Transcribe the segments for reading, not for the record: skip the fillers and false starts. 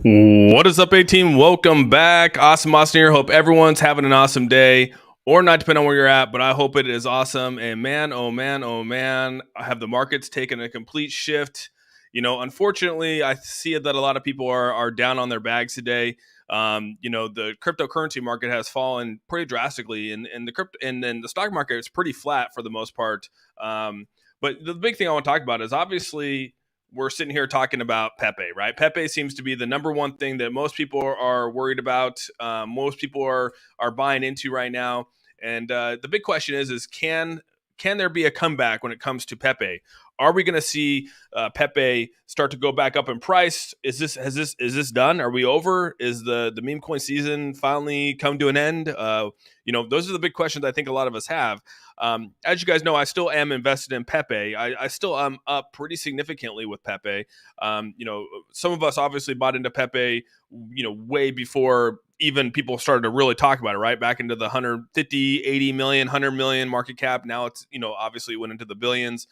What is up, A team? Welcome back. Awesome Austin here. Hope everyone's having an awesome day or not, depending on where you're at, but I hope it is awesome. And man, oh man, oh man, I have the markets taken a complete shift. Unfortunately, I see that a lot of people are down on their bags today. The cryptocurrency market has fallen pretty drastically, and the crypto and then the stock market is pretty flat for the most part. But the big thing I want to talk about is obviously we're sitting here talking about Pepe, right? Pepe seems to be the number one thing that most people are worried about. Most people are buying into right now, and the big question is can there be a comeback when it comes to Pepe? Are we going to see Pepe start to go back up in price? Is this done? Are we over? Is the meme coin season finally come to an end? Those are the big questions I think a lot of us have. As you guys know, I still am invested in Pepe. I still am up pretty significantly with Pepe. Some of us obviously bought into Pepe, way before even people started to really talk about it, right? Back into the 150, 80 million, 100 million market cap. Now it's, obviously went into the billions.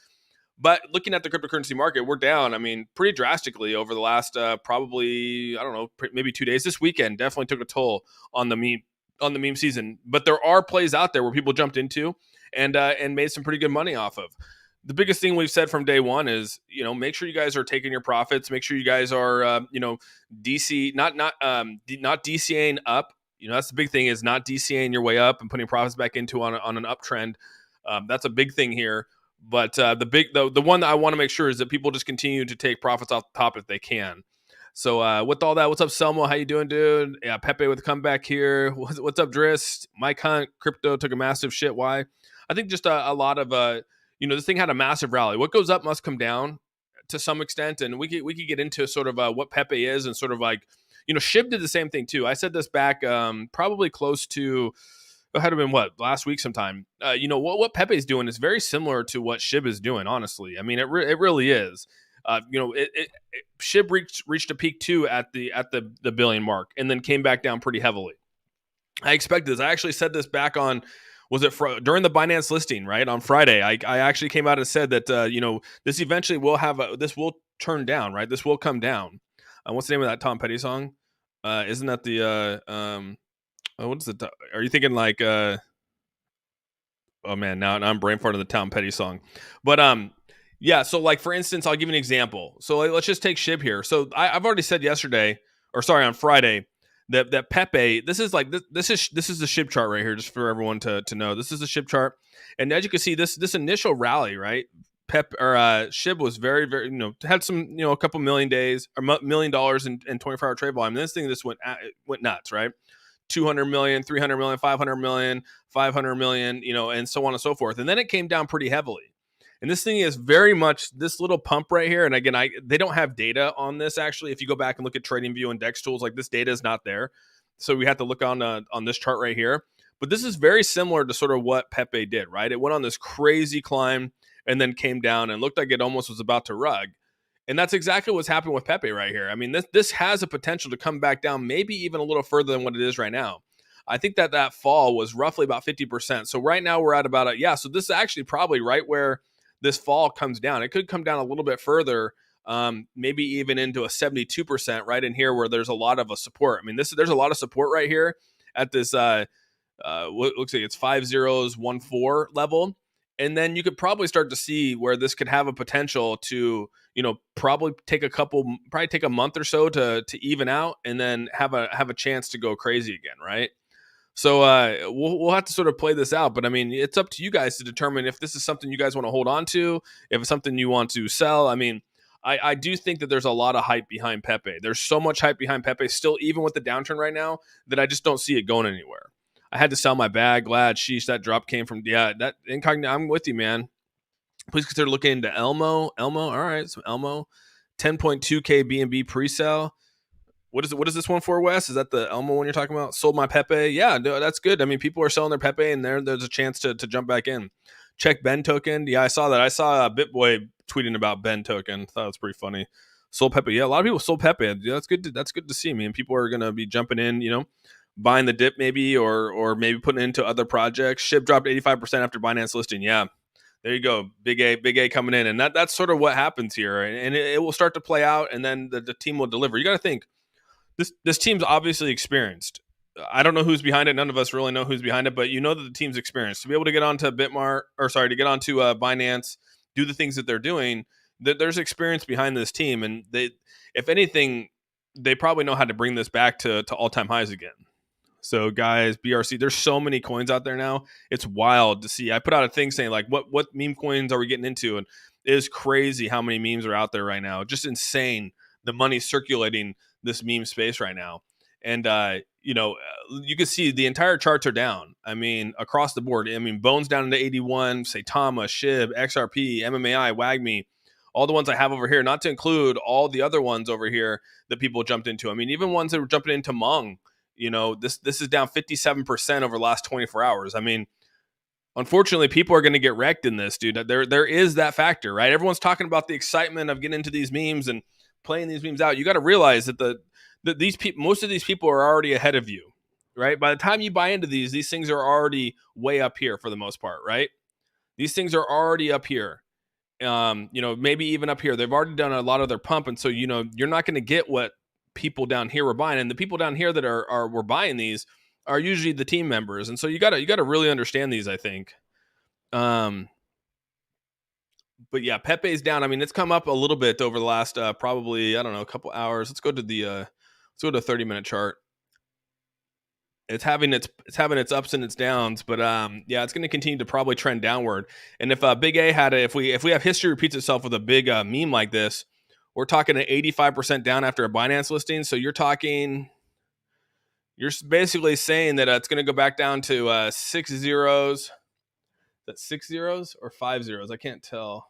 But looking at the cryptocurrency market, we're down, pretty drastically over the last probably, I don't know, maybe 2 days. This weekend definitely took a toll on the meme season. But there are plays out there where people jumped into and made some pretty good money off of. The biggest thing we've said from day one is, make sure you guys are taking your profits. Make sure you guys are, DC not DCAing up. That's the big thing, is not DCAing your way up and putting profits back into on an uptrend. That's a big thing here. But the one that I want to make sure is that people just continue to take profits off the top if they can. So with all that, what's up, Selmo? How you doing, dude? Yeah, Pepe with a comeback here. What's up, Driss? Mike Hunt, crypto took a massive shit. Why? I think just a lot of this thing had a massive rally. What goes up must come down to some extent, and we could get into sort of what Pepe is, and sort of like, Shib did the same thing too. I said this back probably close to, it had been last week sometime. What Pepe's doing is very similar to what Shib is doing. Honestly, it really is. Shib reached a peak too at the billion mark, and then came back down pretty heavily. I expected this. I actually said this back on, during the Binance listing, right, on Friday. I actually came out and said that this eventually will this will turn down, right? This will come down. What's the name of that Tom Petty song? Isn't that the what is it? Are you thinking like oh man, now I'm brain farting the Tom Petty song. But yeah, so like for instance, I'll give you an example. So let's just take Shib here. So I've already said on Friday, that Pepe, this is the Shib chart right here, just for everyone to know. This is the Shib chart. And as you can see, this initial rally, right? Shib was very, very, had some, a couple million days or $1 million in 24-hour trade volume. And this thing went nuts, right? 200 million, 300 million, 500 million, 500 million, and so on and so forth. And then it came down pretty heavily. And this thing is very much this little pump right here. And again, they don't have data on this, actually. If you go back and look at TradingView and DEX tools, like, this data is not there. So we have to look on this chart right here. But this is very similar to sort of what Pepe did, right? It went on this crazy climb and then came down and looked like it almost was about to rug. And that's exactly what's happened with Pepe right here. This has a potential to come back down, maybe even a little further than what it is right now. I think that fall was roughly about 50%. So right now we're at about so this is actually probably right where this fall comes down. It could come down a little bit further, maybe even into a 72% right in here, where there's a lot of a support. There's a lot of support right here at this what looks like it's 5014 level. And then you could probably start to see where this could have a potential to, probably take a month or so to even out, and then have a chance to go crazy again, right? So we'll have to sort of play this out. But it's up to you guys to determine if this is something you guys want to hold on to, if it's something you want to sell. I do think that there's a lot of hype behind Pepe. There's so much hype behind Pepe still, even with the downturn right now, that I just don't see it going anywhere. I had to sell my bag. Glad, sheesh, that drop came from, that incognito. I'm with you, man. Please consider looking into Elmo. All right, so Elmo, 10.2K BNB pre-sale. What is this one for, Wes? Is that the Elmo one you're talking about? Sold my Pepe. Yeah, no, that's good. People are selling their Pepe, and there's a chance to jump back in. Check Ben token. Yeah, I saw that. I saw BitBoy tweeting about Ben token. Thought it was pretty funny. Sold Pepe. Yeah, a lot of people sold Pepe. Yeah, that's good. That's good to see. People are gonna be jumping in. Buying the dip maybe, or maybe putting it into other projects. Shib dropped 85% after Binance listing. Yeah, there you go. Big A coming in. And that's sort of what happens here. And it will start to play out, and then the team will deliver. You got to think, This team's obviously experienced. I don't know who's behind it. None of us really know who's behind it, but you know that the team's experienced. To be able to get onto to get onto Binance, do the things that they're doing, there's experience behind this team, and if anything, they probably know how to bring this back to all time highs again. So guys, BRC, there's so many coins out there now. It's wild to see. I put out a thing saying like, what meme coins are we getting into? And it is crazy how many memes are out there right now. Just insane the money circulating this meme space right now. And you can see the entire charts are down. I mean, across the board. I mean, Bones down into 81, Saitama, Shib, XRP, MMAI, WAGMI, all the ones I have over here, not to include all the other ones over here that people jumped into. I mean, even ones that were jumping into Mung. This is down 57% over the last 24 hours. I mean, unfortunately, people are going to get wrecked in this, dude. There is that factor, right? Everyone's talking about the excitement of getting into these memes and playing these memes out. You got to realize that most of these people are already ahead of you, right? By the time you buy into these things are already way up here for the most part, right? These things are already up here. Maybe even up here. They've already done a lot of their pump, and so you're not going to get what people down here were buying, and the people down here that were buying these are usually the team members, and so you gotta really understand these, I think. But yeah, Pepe's down. I mean, it's come up a little bit over the last probably, I don't know, a couple hours. Let's go to the 30-minute chart. It's having its ups and its downs, but yeah, it's going to continue to probably trend downward. And if Big A if we have history repeats itself with a big meme like this, we're talking an 85% down after a Binance listing. So you're basically saying that it's going to go back down to 6 zeros. That's 6 zeros or 5 zeros? I can't tell.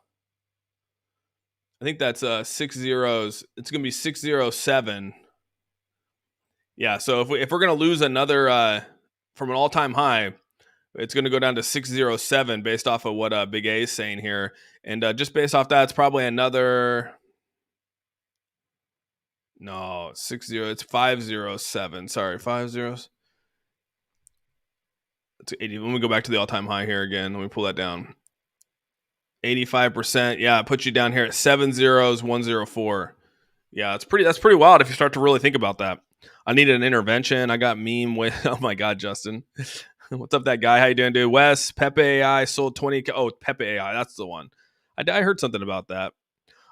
I think that's 6 zeros. It's going to be 607. Yeah. So if we're going to lose another from an all-time high, it's going to go down to 607 based off of what Big A is saying here. And just based off that, it's probably another. No, 60. It's 507. Sorry, 5 zeros. It's 80. Let me go back to the all-time high here again. Let me pull that down. 85%. Yeah, it puts you down here at 7 zeros, 104. Yeah, that's pretty wild if you start to really think about that. I needed an intervention. I got meme with. Oh my God, Justin. What's up, that guy? How you doing, dude? Wes, Pepe AI sold 20. Oh, Pepe AI. That's the one. I heard something about that.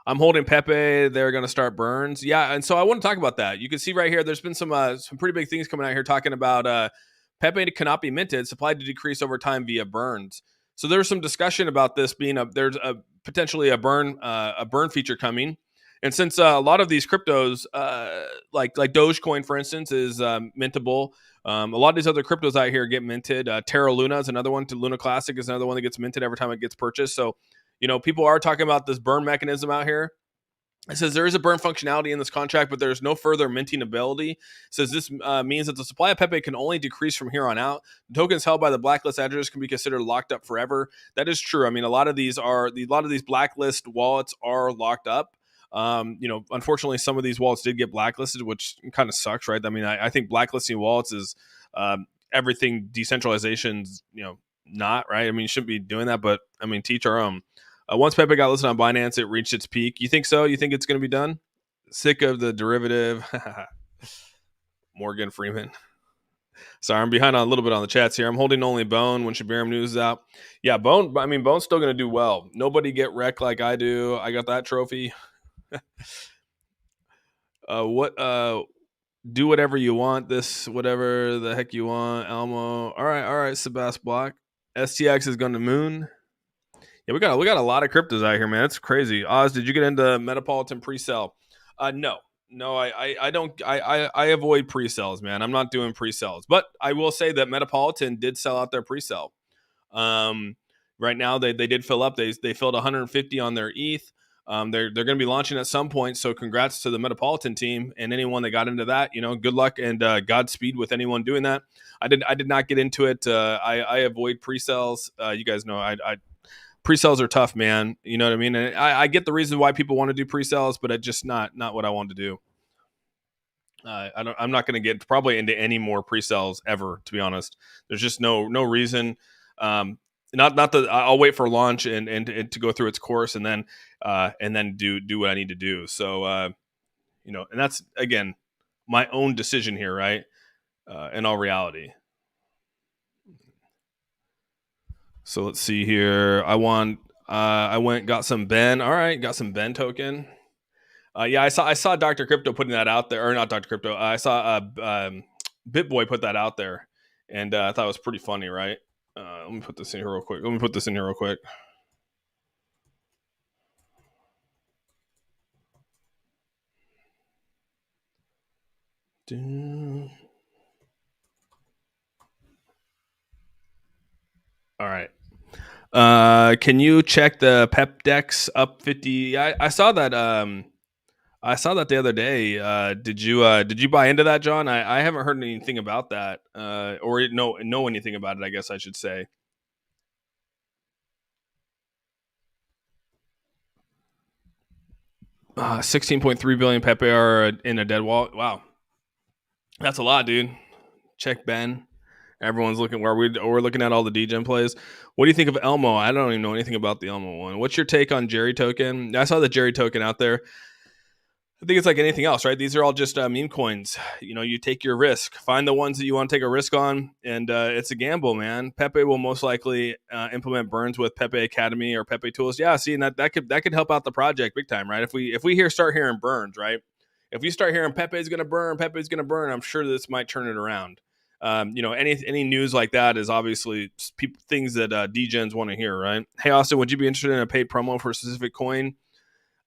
I'm holding Pepe. They're going to start burns. Yeah, and so I want to talk about that. You can see right here, there's been some pretty big things coming out here talking about Pepe cannot be minted, supply to decrease over time via burns. So there's some discussion about this being there's potentially a burn feature coming. And since a lot of these cryptos, like Dogecoin, for instance, is mintable, a lot of these other cryptos out here get minted. Terra Luna is another one. Luna Classic is another one that gets minted every time it gets purchased. So people are talking about this burn mechanism out here. It says there is a burn functionality in this contract, but there's no further minting ability. It says this means that the supply of Pepe can only decrease from here on out. The tokens held by the blacklist address can be considered locked up forever. That is true. I mean, a lot of these blacklist wallets are locked up. Unfortunately, some of these wallets did get blacklisted, which kind of sucks, right? I mean, I think blacklisting wallets is everything decentralization's, not right. I mean, you shouldn't be doing that, but I mean, teach our own. Once Pepe got listed on Binance, it reached its peak. You think so? You think it's going to be done? Sick of the derivative. Morgan Freeman. Sorry, I'm behind on a little bit on the chats here. I'm holding only Bone when Shiba Inu news is out. Yeah, Bone. I mean, Bone's still going to do well. Nobody get wrecked like I do. I got that trophy. Do whatever you want. This whatever the heck you want. Elmo. All right. Sebast Block. STX is going to moon. Yeah, we got a lot of cryptos out here, man. It's crazy. Oz, did you get into Metapolitan pre-sale? No, I don't. I avoid pre-sales, man. I'm not doing pre-sales, but I will say that Metapolitan did sell out their pre-sale. Right now they did fill up. They filled 150 on their ETH. They're going to be launching at some point. So congrats to the Metapolitan team and anyone that got into that. Good luck and Godspeed with anyone doing that. I did not get into it. I avoid pre-sales. You guys know I pre-sales are tough, man. You know what I mean? And I get the reason why people want to do pre-sales, but it's just not what I want to do. I'm not going to get probably into any more pre-sales ever, to be honest. There's just no reason. Not that I'll wait for launch and to go through its course and then do what I need to do. So and that's again my own decision here, right? In all reality. So let's see here. I went got some Ben. All right, got some Ben token. Yeah, I saw Dr. Crypto putting that out there, or not Dr. Crypto. I saw BitBoy put that out there, and I thought it was pretty funny, right? Let me put this in here real quick. All right. Can you check the Pep Dex up 50? I saw that. I saw that the other day. Did you buy into that, John? I haven't heard anything about that, or know anything about it. I guess I should say. 16.3 billion Pepe are in a dead wallet. Wow, that's a lot, dude. Check Ben. Everyone's looking where we're looking at all the DGen plays. What do you think of Elmo? I don't even know anything about the Elmo one. What's your take on Jerry token? I saw the Jerry token out there. I think it's like anything else, right? These are all just meme coins. You know, you take your risk, find the ones that you want to take a risk on, and it's a gamble, man. Pepe will most likely implement burns with Pepe Academy or Pepe tools. Yeah, see, and that could help out the project big time, right? If we start hearing burns, right? If we start hearing Pepe's going to burn, I'm sure this might turn it around. Any news like that is obviously things that DGens want to hear, right? Hey, Austin, would you be interested in a paid promo for a specific coin?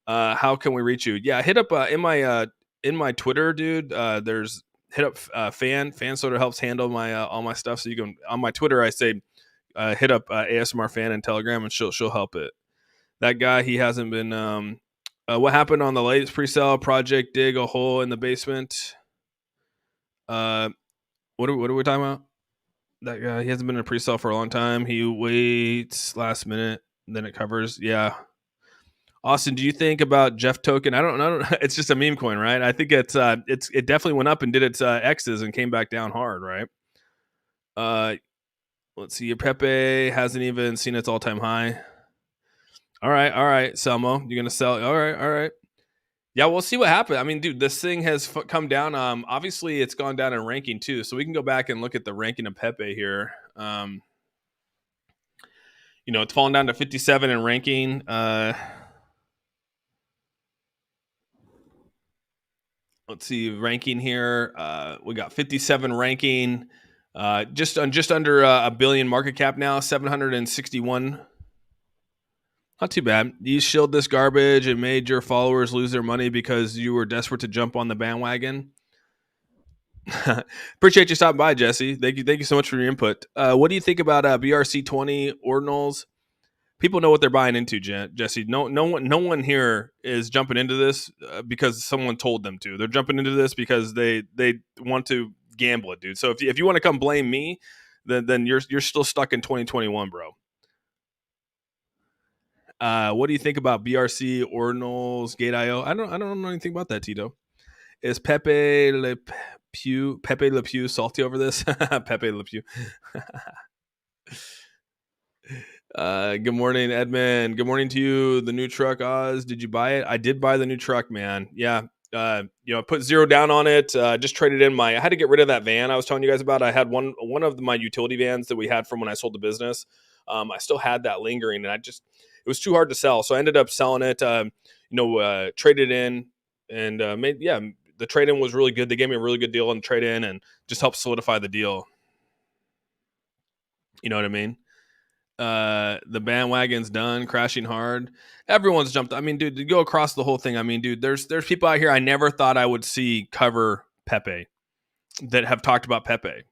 How can we reach you? Yeah, hit up in my Twitter, dude. There's hit up fan sort of helps handle my all my stuff. So you can on my Twitter, I say hit up ASMR fan and Telegram, and she'll help it. That guy, he hasn't been. What happened on the latest pre-sale project? Dig a hole in the basement. What are we talking about? That guy, he hasn't been in a pre-sale for a long time. He waits last minute, then it covers. Yeah. Austin, do you think about Jeff token? I don't know. It's just a meme coin, right? I think it definitely went up and did its X's and came back down hard, right? Let's see. Your Pepe hasn't even seen its all-time high. All right, Selmo, you're gonna sell. All right. Yeah, we'll see what happens. I mean, dude, this thing has come down. Obviously, it's gone down in ranking too, so we can go back and look at the ranking of Pepe here. It's fallen down to 57 in ranking. Let's see ranking here. We got 57 ranking, just under a billion market cap now, 761. Not too bad. You shilled this garbage and made your followers lose their money because you were desperate to jump on the bandwagon. Appreciate you stopping by, Jesse. Thank you so much for your input. What do you think about BRC20 ordinals? People know what they're buying into, Jesse. No one here is jumping into this because someone told them to. They're jumping into this because they want to gamble it, dude. So if you want to come blame me, then you're still stuck in 2021, bro. What do you think about BRC ordinals Gate.io? I don't know anything about that, Tito. Is Pepe Le Pew salty over this? Pepe Le Pew. Good morning, Edmund. Good morning to you. The new truck, Oz. Did you buy it? I did buy the new truck, man. Yeah. I put zero down on it. Just traded in I had to get rid of that van I was telling you guys about. I had one of my utility vans that we had from when I sold the business. I still had that lingering, and it was too hard to sell. So I ended up selling it, traded in and the trade-in was really good. They gave me a really good deal on the trade-in and just helped solidify the deal. You know what I mean? The bandwagon's done, crashing hard. Everyone's jumped. I mean, dude, to go across the whole thing. I mean, dude, there's people out here I never thought I would see cover Pepe that have talked about Pepe.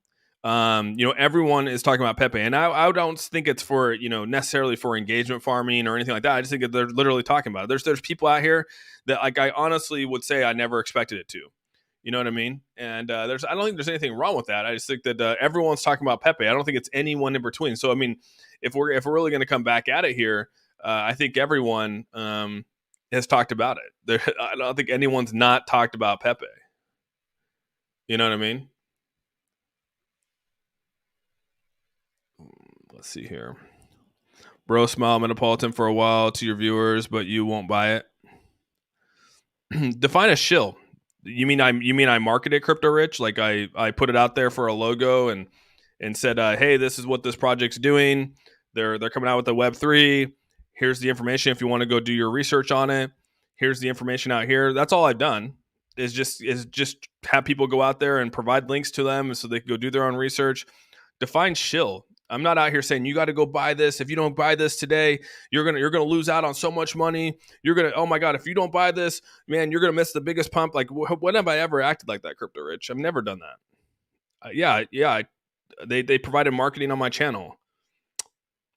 Everyone is talking about Pepe, and I don't think it's for necessarily for engagement farming or anything like that. I just think that they're literally talking about it. There's people out here that I honestly would say I never expected it to. You know what I mean? And I don't think there's anything wrong with that. I just think that everyone's talking about Pepe. I don't think it's anyone in between. So I mean, if we're really going to come back at it here, I think everyone has talked about it. I don't think anyone's not talked about Pepe. You know what I mean? Let's see here. Bro, smile Metropolitan for a while to your viewers, but you won't buy it. Define a shill. You mean I marketed Crypto Rich? Like I put it out there for a logo and said, hey, this is what this project's doing. They're coming out with the Web3. Here's the information if you want to go do your research on it. Here's the information out here. That's all I've done is just have people go out there and provide links to them so they can go do their own research. Define shill. I'm not out here saying you got to go buy this. If you don't buy this today, you're gonna lose out on so much money. You're gonna, oh my god, if you don't buy this, man, you're gonna miss the biggest pump. Like, when have I ever acted like that, Crypto Rich? I've never done that. Yeah. They provided marketing on my channel.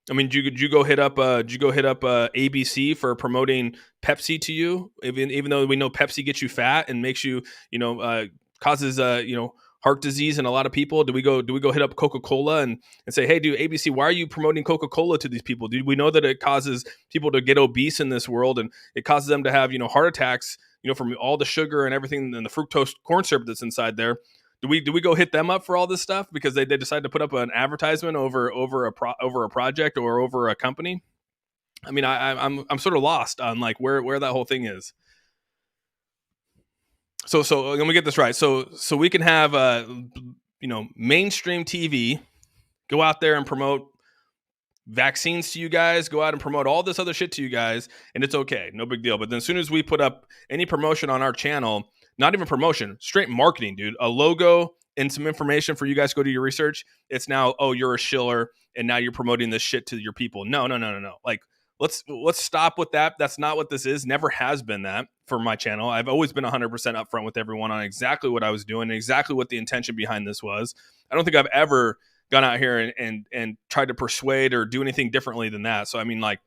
I mean, did you go hit up ABC for promoting Pepsi to you? Even though we know Pepsi gets you fat and makes you, causes heart disease in a lot of people. Do we go hit up Coca-Cola and say, hey, dude, ABC, why are you promoting Coca-Cola to these people? Do we know that it causes people to get obese in this world and it causes them to have heart attacks, from all the sugar and everything and the fructose corn syrup that's inside there? Do we go hit them up for all this stuff because they decide to put up an advertisement over a project or over a company? I mean, I'm sort of lost on like where that whole thing is. So let me get this right. So we can have mainstream TV go out there and promote vaccines to you guys, go out and promote all this other shit to you guys, and it's okay, no big deal. But then as soon as we put up any promotion on our channel, not even promotion, straight marketing, dude, a logo and some information for you guys to go do your research, it's now, oh, you're a shiller and now you're promoting this shit to your people. No. Like, let's stop with that. That's not what this is. Never has been that for my channel. I've always been 100% upfront with everyone on exactly what I was doing and exactly what the intention behind this was. I don't think I've ever gone out here and tried to persuade or do anything differently than that. So I mean, like,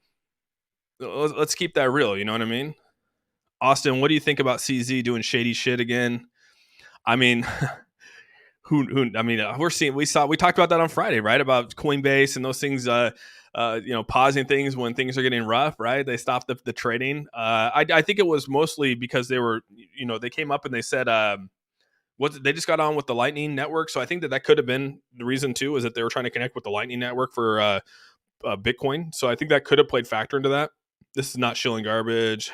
let's keep that real. You know what I mean? Austin, what do you think about CZ doing shady shit again? I mean, we talked about that on Friday, right? About Coinbase and those things, pausing things when things are getting rough, right? They stopped the trading. I think it was mostly because they were, they came up and they said, they just got on with the Lightning Network. So I think that could have been the reason too, is that they were trying to connect with the Lightning Network for Bitcoin. So I think that could have played factor into that. This is not shilling garbage.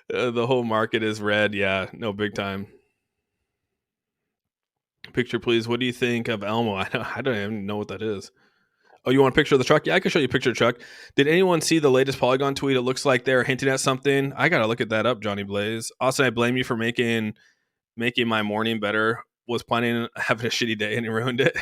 The whole market is red. Yeah, no, big time. Picture, please. What do you think of Elmo? I don't even know what that is. Oh, you want a picture of the truck? Yeah, I can show you a picture of the truck. Did anyone see the latest Polygon tweet? It looks like they're hinting at something. I gotta look at that up, Johnny Blaze. Also, I blame you for making my morning better. Was planning on having a shitty day and he ruined it.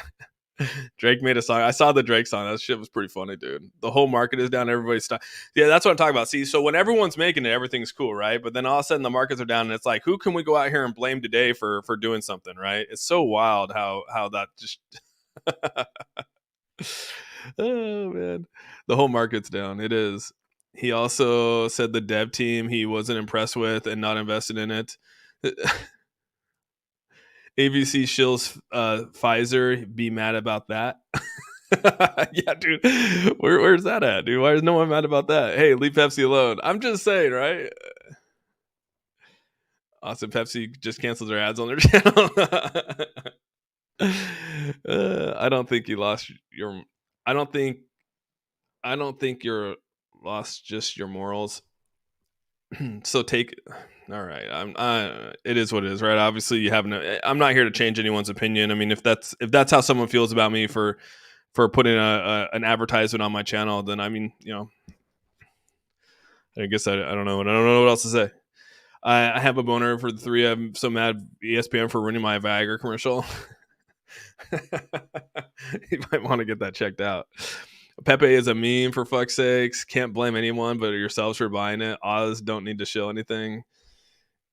Drake made a song. I saw the Drake song. That shit was pretty funny, dude. The whole market is down. Everybody's stuck. Yeah, that's what I'm talking about. See, so when everyone's making it, everything's cool, right? But then all of a sudden the markets are down, and it's like, who can we go out here and blame today for doing something, right? It's so wild how that just. Oh man, the whole market's down. It is. He also said the dev team he wasn't impressed with and not invested in it. ABC shills Pfizer. Be mad about that. Yeah, dude. Where's that at, dude? Why is no one mad about that? Hey, leave Pepsi alone. I'm just saying, right? Awesome. Pepsi just canceled their ads on their channel. I don't think you lost your. I don't think you're lost just your morals. So take. All right, it is what it is, right? Obviously, you have no. I'm not here to change anyone's opinion. I mean, if that's how someone feels about me for putting an advertisement on my channel, then I mean, I guess I don't know. I don't know what else to say. I have a boner for the three. I'm so mad ESPN for ruining my Viagra commercial. You might want to get that checked out. Pepe is a meme, for fuck's sakes. Can't blame anyone but yourselves for buying it. Oz don't need to shill anything.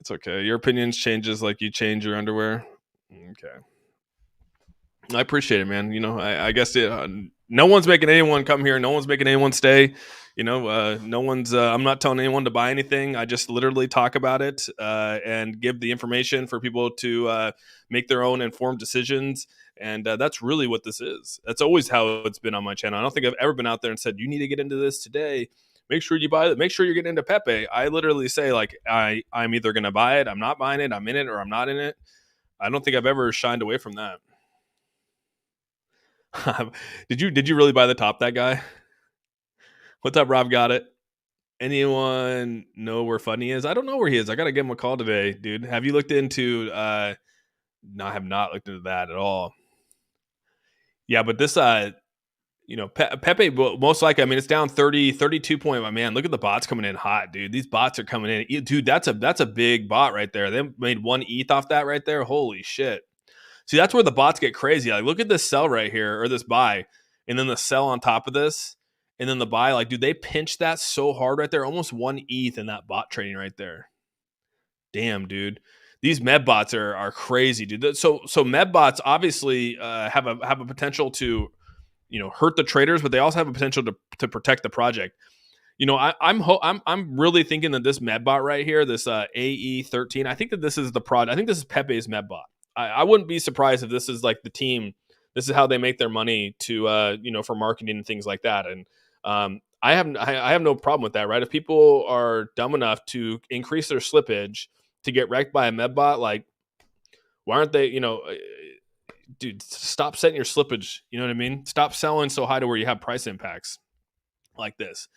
It's okay. Your opinions changes like you change your underwear. Okay. I appreciate it, man. I guess no one's making anyone come here. No one's making anyone stay. No one's. I'm not telling anyone to buy anything. I just literally talk about it and give the information for people to make their own informed decisions. And that's really what this is. That's always how it's been on my channel. I don't think I've ever been out there and said, you need to get into this today. Make sure you buy it. Make sure you're getting into Pepe. I literally say, like, I'm either going to buy it, I'm not buying it, I'm in it, or I'm not in it. I don't think I've ever shined away from that. Did you really buy the top, that guy? What's up, Rob? Got it. Anyone know where Funny is? I don't know where he is. I gotta give him a call today, dude. Have you looked into? No, I have not looked into that at all. Yeah, but this, Pepe most likely. I mean, it's down 32 point. My man, look at the bots coming in hot, dude. These bots are coming in, dude. That's a big bot right there. They made 1 ETH off that right there. Holy shit! See, that's where the bots get crazy. Like, look at this sell right here, or this buy, and then the sell on top of this, and then the buy. Like, dude, they pinched that so hard right there. Almost 1 ETH in that bot trading right there. Damn, dude. These med bots are crazy, dude. So med bots obviously have a potential to hurt the traders, but they also have a potential to protect the project. I'm really thinking that this medbot right here, this AE13, I think that this is the product. I think this is Pepe's medbot. I wouldn't be surprised if this is like the team. This is how they make their money to for marketing and things like that. And I have no problem with that, right? If people are dumb enough to increase their slippage to get wrecked by a medbot, like, why aren't they? Dude, stop setting your slippage. You know what I mean? Stop selling so high to where you have price impacts like this.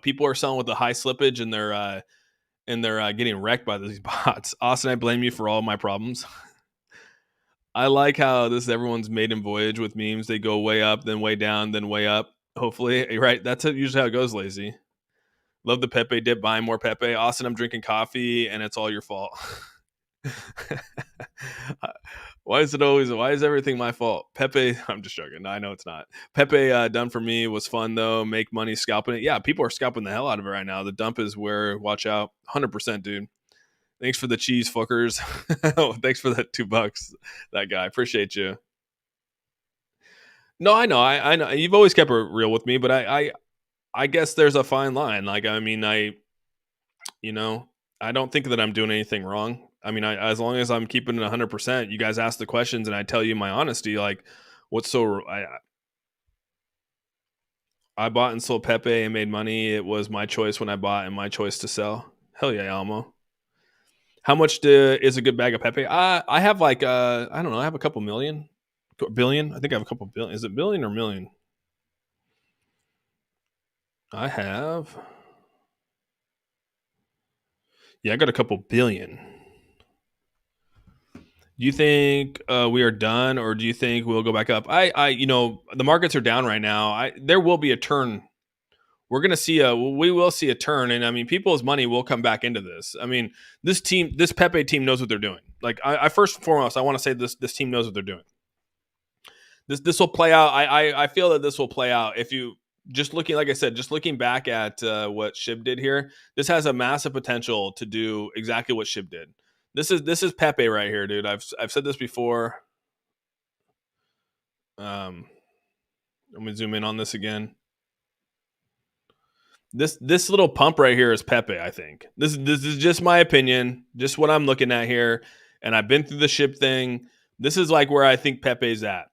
People are selling with the high slippage and they're getting wrecked by these bots. Austin, I blame you for all my problems. I like how this is everyone's maiden voyage with memes. They go way up, then way down, then way up. Hopefully, right? That's usually how it goes, lazy. Love the Pepe dip. Buying more Pepe. Austin, I'm drinking coffee, and it's all your fault. Why is everything my fault? Pepe, I'm just joking. No, I know it's not. Pepe done for me was fun though. Make money scalping it. Yeah, people are scalping the hell out of it right now. The dump is where, watch out. 100%, dude. Thanks for the cheese fuckers. Thanks for that $2. That guy. Appreciate you. No, I know. I know. You've always kept it real with me, but I guess there's a fine line. Like, I mean, I don't think that I'm doing anything wrong. I mean, as long as I'm keeping it 100%, you guys ask the questions and I tell you my honesty. Like, I bought and sold Pepe and made money. It was my choice when I bought and my choice to sell. Hell yeah, Almo. How much is a good bag of Pepe? I have like I don't know. I have a couple billion. I think I have a couple billion. Is it billion or million? I have. Yeah, I got a couple billion. Do you think we are done, or do you think we'll go back up? The markets are down right now. There will be a turn. We will see a turn, and I mean, people's money will come back into this. I mean, this Pepe team knows what they're doing. Like, I first and foremost, I want to say this team knows what they're doing. This will play out. I feel that this will play out if you just looking, like I said, just looking back at what Shib did here. This has a massive potential to do exactly what Shib did. This is Pepe right here, dude. I've said this before. Let me zoom in on this again. This little pump right here is Pepe. I think this is just my opinion, just what I'm looking at here. And I've been through the ship thing. This is like where I think Pepe's at,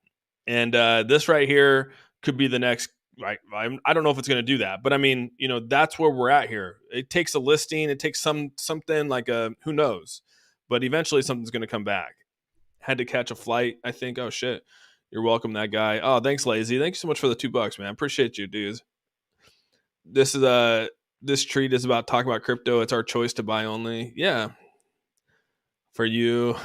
and this right here could be the next. Right, I don't know if it's going to do that, but I mean, that's where we're at here. It takes a listing. It takes something like who knows. But eventually something's going to come back. Had to catch a flight, I think. Oh, shit. You're welcome, that guy. Oh, thanks, Lazy. Thanks so much for the $2, man. Appreciate you, dudes. This treat is about talking about crypto. It's our choice to buy only. Yeah. For you.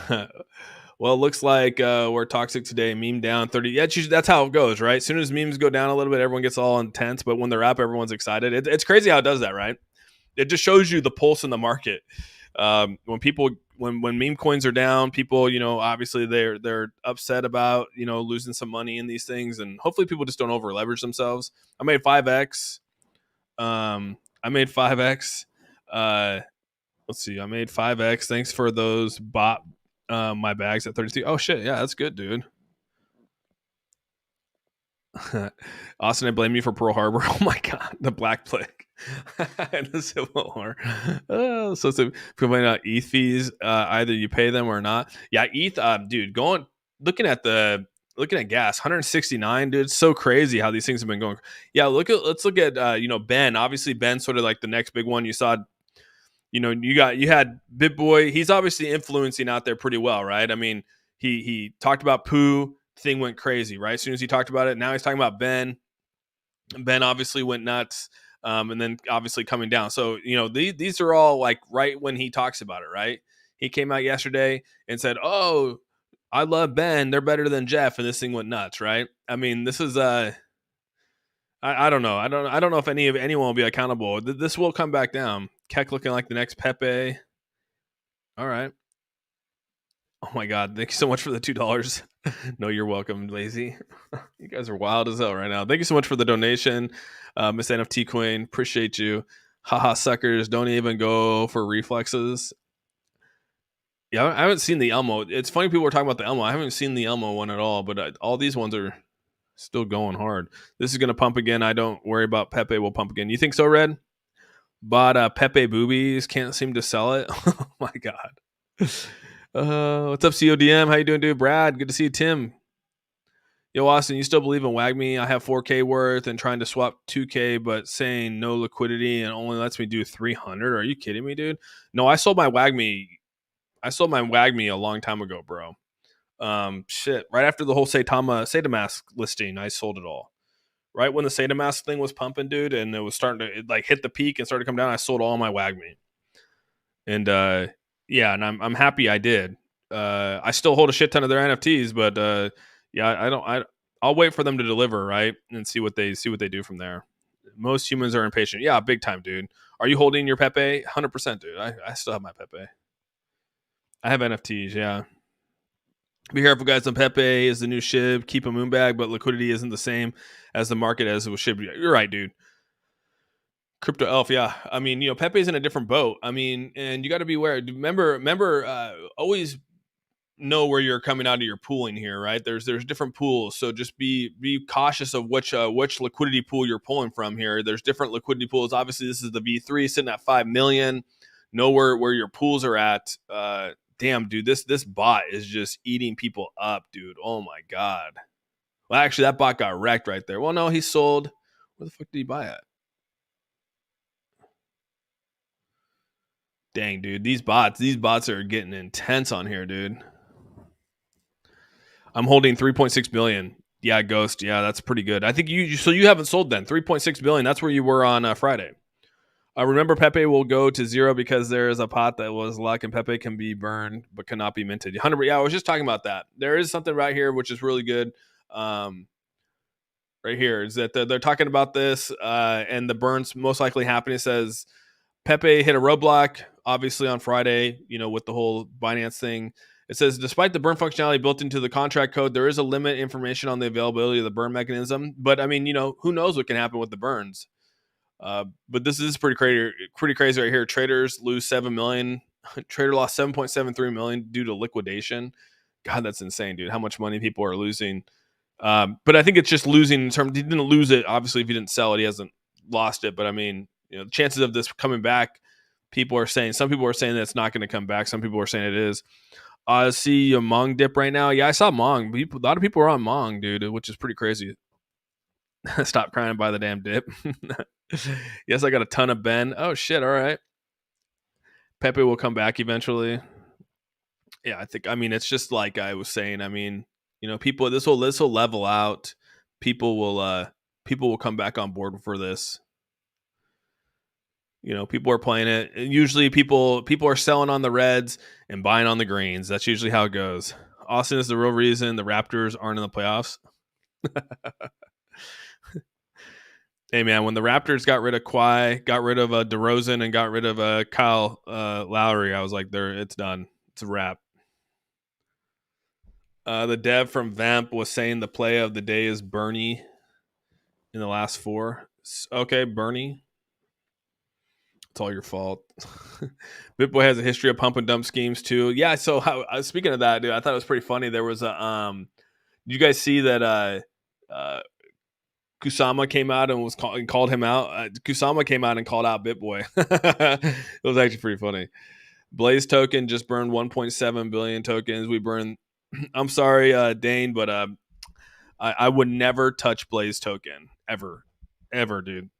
Well, it looks like we're toxic today. Meme down 30. Yeah, that's how it goes, right? As soon as memes go down a little bit, everyone gets all intense. But when they're up, everyone's excited. It's crazy how it does that, right? It just shows you the pulse in the market. When meme coins are down, people, obviously they're upset about, losing some money in these things, and hopefully people just don't over leverage themselves. I made 5x. Let's see. I made 5x. Thanks for those bot my bags at 32. Oh shit, yeah, that's good, dude. Austin, I blame you for Pearl Harbor. Oh my god, the Black Plague and the Civil War. So complaining about ETH fees, either you pay them or not. Yeah, ETH, dude. Looking at gas, 169, dude. It's so crazy how these things have been going. Yeah, let's look at Ben. Obviously, Ben's sort of like the next big one. You saw, you had BitBoy. He's obviously influencing out there pretty well, right? I mean, he talked about Pooh. Thing went crazy, right? As soon as he talked about it, now he's talking about Ben. Ben obviously went nuts. and then obviously coming down. So these are all like right when he talks about it, right? He came out yesterday and said, "Oh, I love Ben. They're better than Jeff," and this thing went nuts, right? I mean, this is I don't know. I don't know if anyone will be accountable. This will come back down. Keck looking like the next Pepe. All right. Oh my God! Thank you so much for the $2. No, you're welcome, lazy. You guys are wild as hell right now. Thank you so much for the donation, Miss NFT Queen. Appreciate you. Haha, suckers! Don't even go for reflexes. Yeah, I haven't seen the Elmo. It's funny people were talking about the Elmo. I haven't seen the Elmo one at all, but all these ones are still going hard. This is going to pump again. I don't worry about Pepe will pump again. You think so, Red? Bought Pepe boobies. Can't seem to sell it. Oh my God. What's up, CODM? How you doing, dude? Brad, good to see you. Tim. Yo, Austin, you still believe in WAGME? I have 4K worth and trying to swap 2K, but saying no liquidity and only lets me do 300. Are you kidding me, dude? No, I sold my WAGME. I sold my WAGME a long time ago, bro. Shit. Right after the whole Sadamask listing, I sold it all. Right when the Sadamask thing was pumping, dude, and it was starting to hit the peak and started to come down, I sold all my WAGME. And yeah, and I'm happy I did. I still hold a shit ton of their NFTs, but yeah, I'll wait for them to deliver, right, and see what they do from there. Most humans are impatient. Yeah, big time, dude. Are you holding your Pepe? 100%, dude. I still have my Pepe. I have NFTs, yeah. Be careful, guys. On Pepe is the new SHIB. Keep a moon bag, but liquidity isn't the same as the market as it was SHIB. You're right, dude. Crypto Elf, yeah. I mean, Pepe's in a different boat. I mean, and you got to be aware. Remember, always know where you're coming out of your pooling here, right? There's different pools, so just be cautious of which liquidity pool you're pulling from here. There's different liquidity pools. Obviously, this is the V3 sitting at 5 million. Know where your pools are at. Damn, dude, this bot is just eating people up, dude. Oh my God. Well, actually, that bot got wrecked right there. Well, no, he sold. Where the fuck did he buy at? Dang, dude, these bots are getting intense on here, dude. I'm holding 3.6 billion. Yeah, Ghost. Yeah, that's pretty good. I think you haven't sold then. 3.6 billion. That's where you were on Friday. Remember, Pepe will go to zero because there is a pot that was luck, and Pepe can be burned but cannot be minted. 100. Yeah, I was just talking about that. There is something right here which is really good. Right here is that they're talking about this, and the burns most likely happening. It says Pepe hit a roadblock, obviously on Friday. With the whole Binance thing. It says, despite the burn functionality built into the contract code, there is a limit information on the availability of the burn mechanism. But I mean, who knows what can happen with the burns? But this is pretty crazy right here. Traders lose 7 million. Trader lost 7.73 million due to liquidation. God, that's insane, dude. How much money people are losing. But I think it's just losing in terms. He didn't lose it. Obviously, if he didn't sell it, he hasn't lost it. But I mean, the chances of this coming back, some people are saying that it's not going to come back. Some people are saying it is. I see a Mong dip right now. Yeah, I saw Mong. A lot of people are on Mong, dude, which is pretty crazy. Stop crying by the damn dip. Yes, I got a ton of Ben. Oh, shit. All right. Pepe will come back eventually. Yeah, I mean, it's just like I was saying. I mean, people, this will level out. People will come back on board for this. People are playing it. And usually people are selling on the reds and buying on the greens. That's usually how it goes. Austin is the real reason the Raptors aren't in the playoffs. Hey, man, when the Raptors got rid of Kawhi, got rid of DeRozan, and got rid of Kyle Lowry, I was like, it's done. It's a wrap. The dev from Vamp was saying the play of the day is Bernie in the last 4. Okay, Bernie. It's all your fault. BitBoy has a history of pump and dump schemes too. Yeah. So speaking of that, dude, I thought it was pretty funny. There was a did you guys see that Kusama came out and called him out? Kusama came out and called out BitBoy. It was actually pretty funny. Blaze token just burned 1.7 billion tokens. We burned. I'm sorry, Dane, but I would never touch Blaze token ever, dude.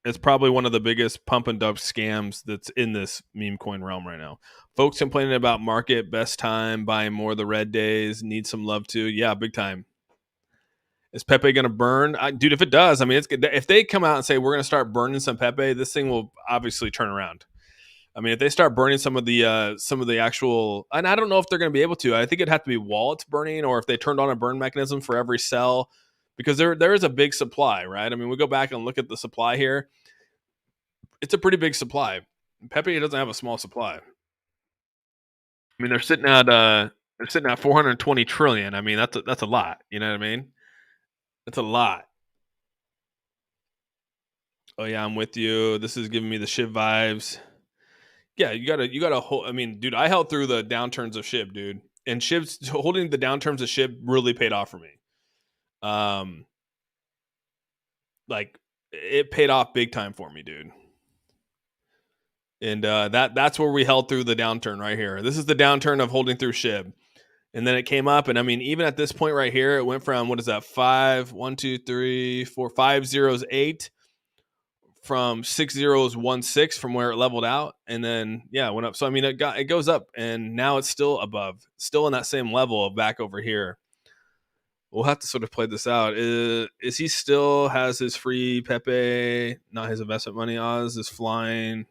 It's probably one of the biggest pump and dump scams that's in this meme coin realm right now. Folks complaining about market, best time, buying more of the red days, need some love too. Yeah, big time. Is Pepe going to burn? Dude, if it does, I mean, it's good. If they come out and say we're going to start burning some Pepe, this thing will obviously turn around. I mean, if they start burning some of the actual, and I don't know if they're going to be able to. I think it'd have to be wallets burning, or if they turned on a burn mechanism for every cell, because there is a big supply, right? I mean, we go back and look at the supply here. It's a pretty big supply. Pepe doesn't have a small supply. I mean, they're sitting at 420 trillion. I mean, that's a lot. You know what I mean? That's a lot. Oh yeah, I'm with you. This is giving me the SHIB vibes. Yeah, you gotta hold. I mean, dude, I held through the downturns of SHIB, dude, and SHIB's holding the downturns of SHIB really paid off for me. Um, like it paid off big time for me, dude. And that's where we held through the downturn right here. This is the downturn of holding through SHIB. And then it came up, and I mean, even at this point right here, it went from what is that? 5 zeros 8 from 6 zeros 1 6 from where it leveled out, and then it went up. So I mean, it goes up, and now it's still still in that same level of back over here. We'll have to sort of play this out. Is he still has his free Pepe, not his investment money? Oz is flying.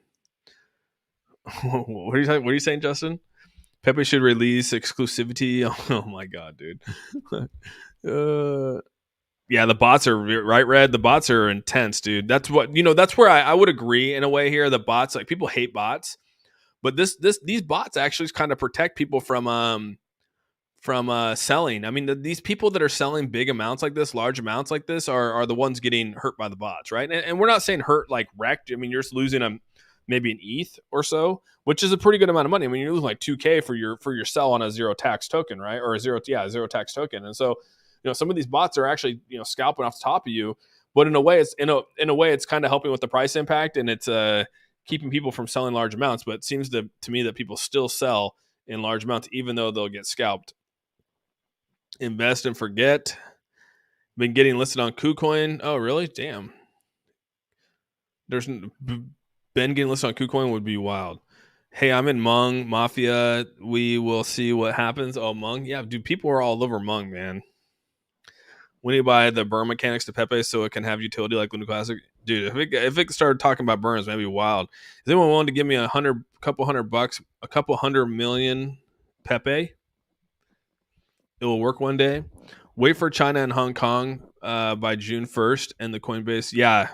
What are you saying, Justin? Pepe should release exclusivity. Oh my god, dude. Yeah, the bots are right, Red. The bots are intense, dude. That's that's where I would agree in a way here. The bots, like, people hate bots, but these bots actually kind of protect people from selling. I mean, these people that are selling big amounts like this, large amounts like this, are the ones getting hurt by the bots, right? And we're not saying hurt like wrecked. I mean, you're just losing maybe an ETH or so, which is a pretty good amount of money. I mean, you're losing like 2K for your sell on a zero tax token, right? Or a zero tax token. And so, some of these bots are actually, scalping off the top of you, but in a way it's kind of helping with the price impact, and it's keeping people from selling large amounts. But it seems to me that people still sell in large amounts, even though they'll get scalped. Invest and forget. Been getting listed on KuCoin. Oh, really? Damn. Ben getting listed on KuCoin would be wild. Hey, I'm in Mung Mafia. We will see what happens. Oh, Mung. Yeah, dude, people are all over Mung, man. When you buy the burn mechanics to Pepe so it can have utility like Luna Classic, dude, if it started talking about burns, that'd be wild. Is anyone willing to give me couple hundred bucks, a couple 100 million Pepe? It will work one day. Wait for China and Hong Kong by June 1st and the Coinbase. Yeah.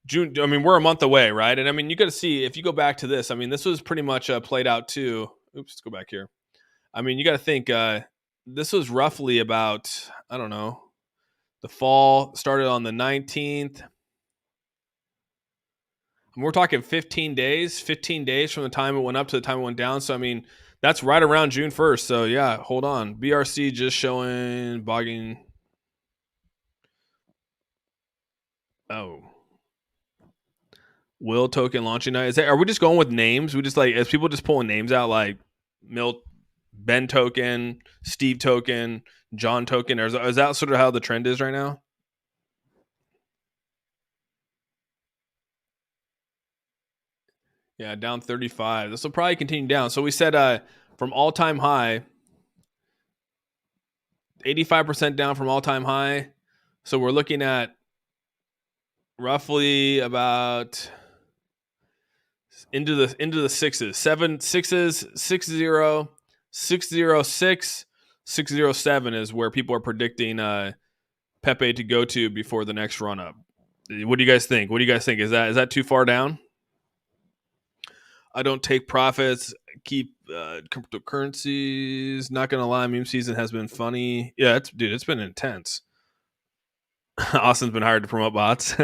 June. I mean, we're a month away, right? And I mean, you got to see, if you go back to this, I mean, this was pretty much played out too. Oops, let's go back here. I mean, you got to think this was roughly about, I don't know, the fall started on the 19th. And we're talking 15 days from the time it went up to the time it went down. So, I mean, that's right around June 1st. So, yeah, hold on. BRC just showing bogging. Oh. Will token launching night. Are we just going with names? We just as people just pulling names out like Milt, Ben token, Steve token, John token? Or is that sort of how the trend is right now? Yeah, down 35. This will probably continue down. So we said from all-time high, 85% down from all-time high. So we're looking at roughly about into the sixes, 7 6s, 60, 606, 607 is where people are predicting Pepe to go to before the next run up. What do you guys think? Is that too far down? I don't take profits. Keep cryptocurrencies. Not gonna lie, meme season has been funny. Yeah, it's been intense. Austin's been hired to promote bots.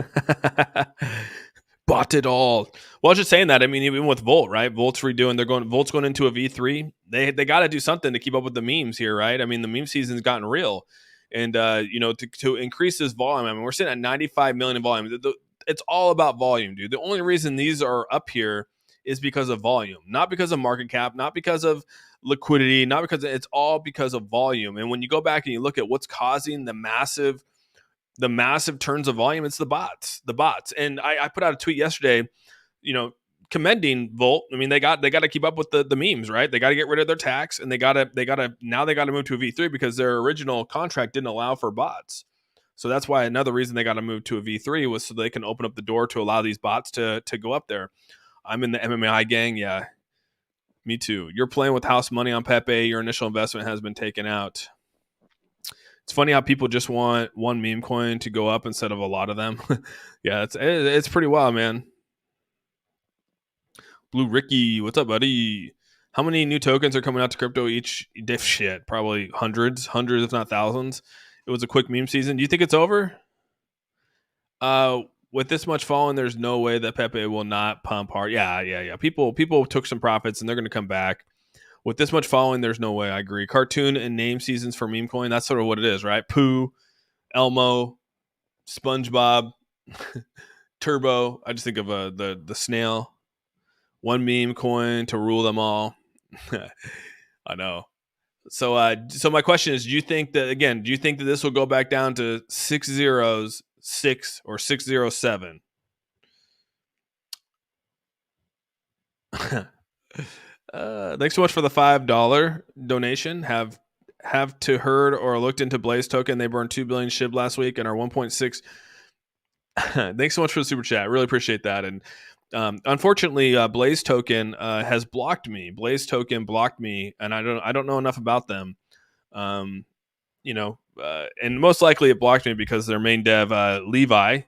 Bought it all. Well, I was just saying that. I mean, even with Volt, right? Volt's going into a V3. They got to do something to keep up with the memes here, right? I mean, the meme season's gotten real, and to increase this volume. I mean, we're sitting at 95 million in volume. It's all about volume, dude. The only reason these are up here is because of volume, not because of market cap, not because of liquidity, not because it's all because of volume. And when you go back and you look at what's causing the massive turns of volume, it's the bots. And I put out a tweet yesterday, commending Volt. I mean, they got to keep up with the memes, right? They got to get rid of their tax, and they got to move to a V3 because their original contract didn't allow for bots. So that's why another reason they got to move to a V3 was so they can open up the door to allow these bots to go up there. I'm in the MMAI gang, yeah. Me too. You're playing with house money on Pepe. Your initial investment has been taken out. It's funny how people just want one meme coin to go up instead of a lot of them. Yeah, it's pretty wild, man. Blue Ricky, what's up, buddy? How many new tokens are coming out to crypto each diff shit? Probably hundreds, if not thousands. It was a quick meme season. Do you think it's over? With this much falling, there's no way that Pepe will not pump hard. Yeah. People took some profits and they're going to come back. With this much following, there's no way. I agree. Cartoon and name seasons for meme coin. That's sort of what it is, right? Pooh, Elmo, SpongeBob, Turbo. I just think of the snail. One meme coin to rule them all. I know. So my question is: do you think that this will go back down to 606 or 607? Thanks so much for the $5 donation. Have to heard or looked into Blaze token. They burned 2 billion SHIB last week and are 1.6. Thanks so much for the super chat. Really appreciate that. And unfortunately, Blaze token has blocked me. Blaze token blocked me, and I don't know enough about them. And most likely it blocked me because their main dev, Levi,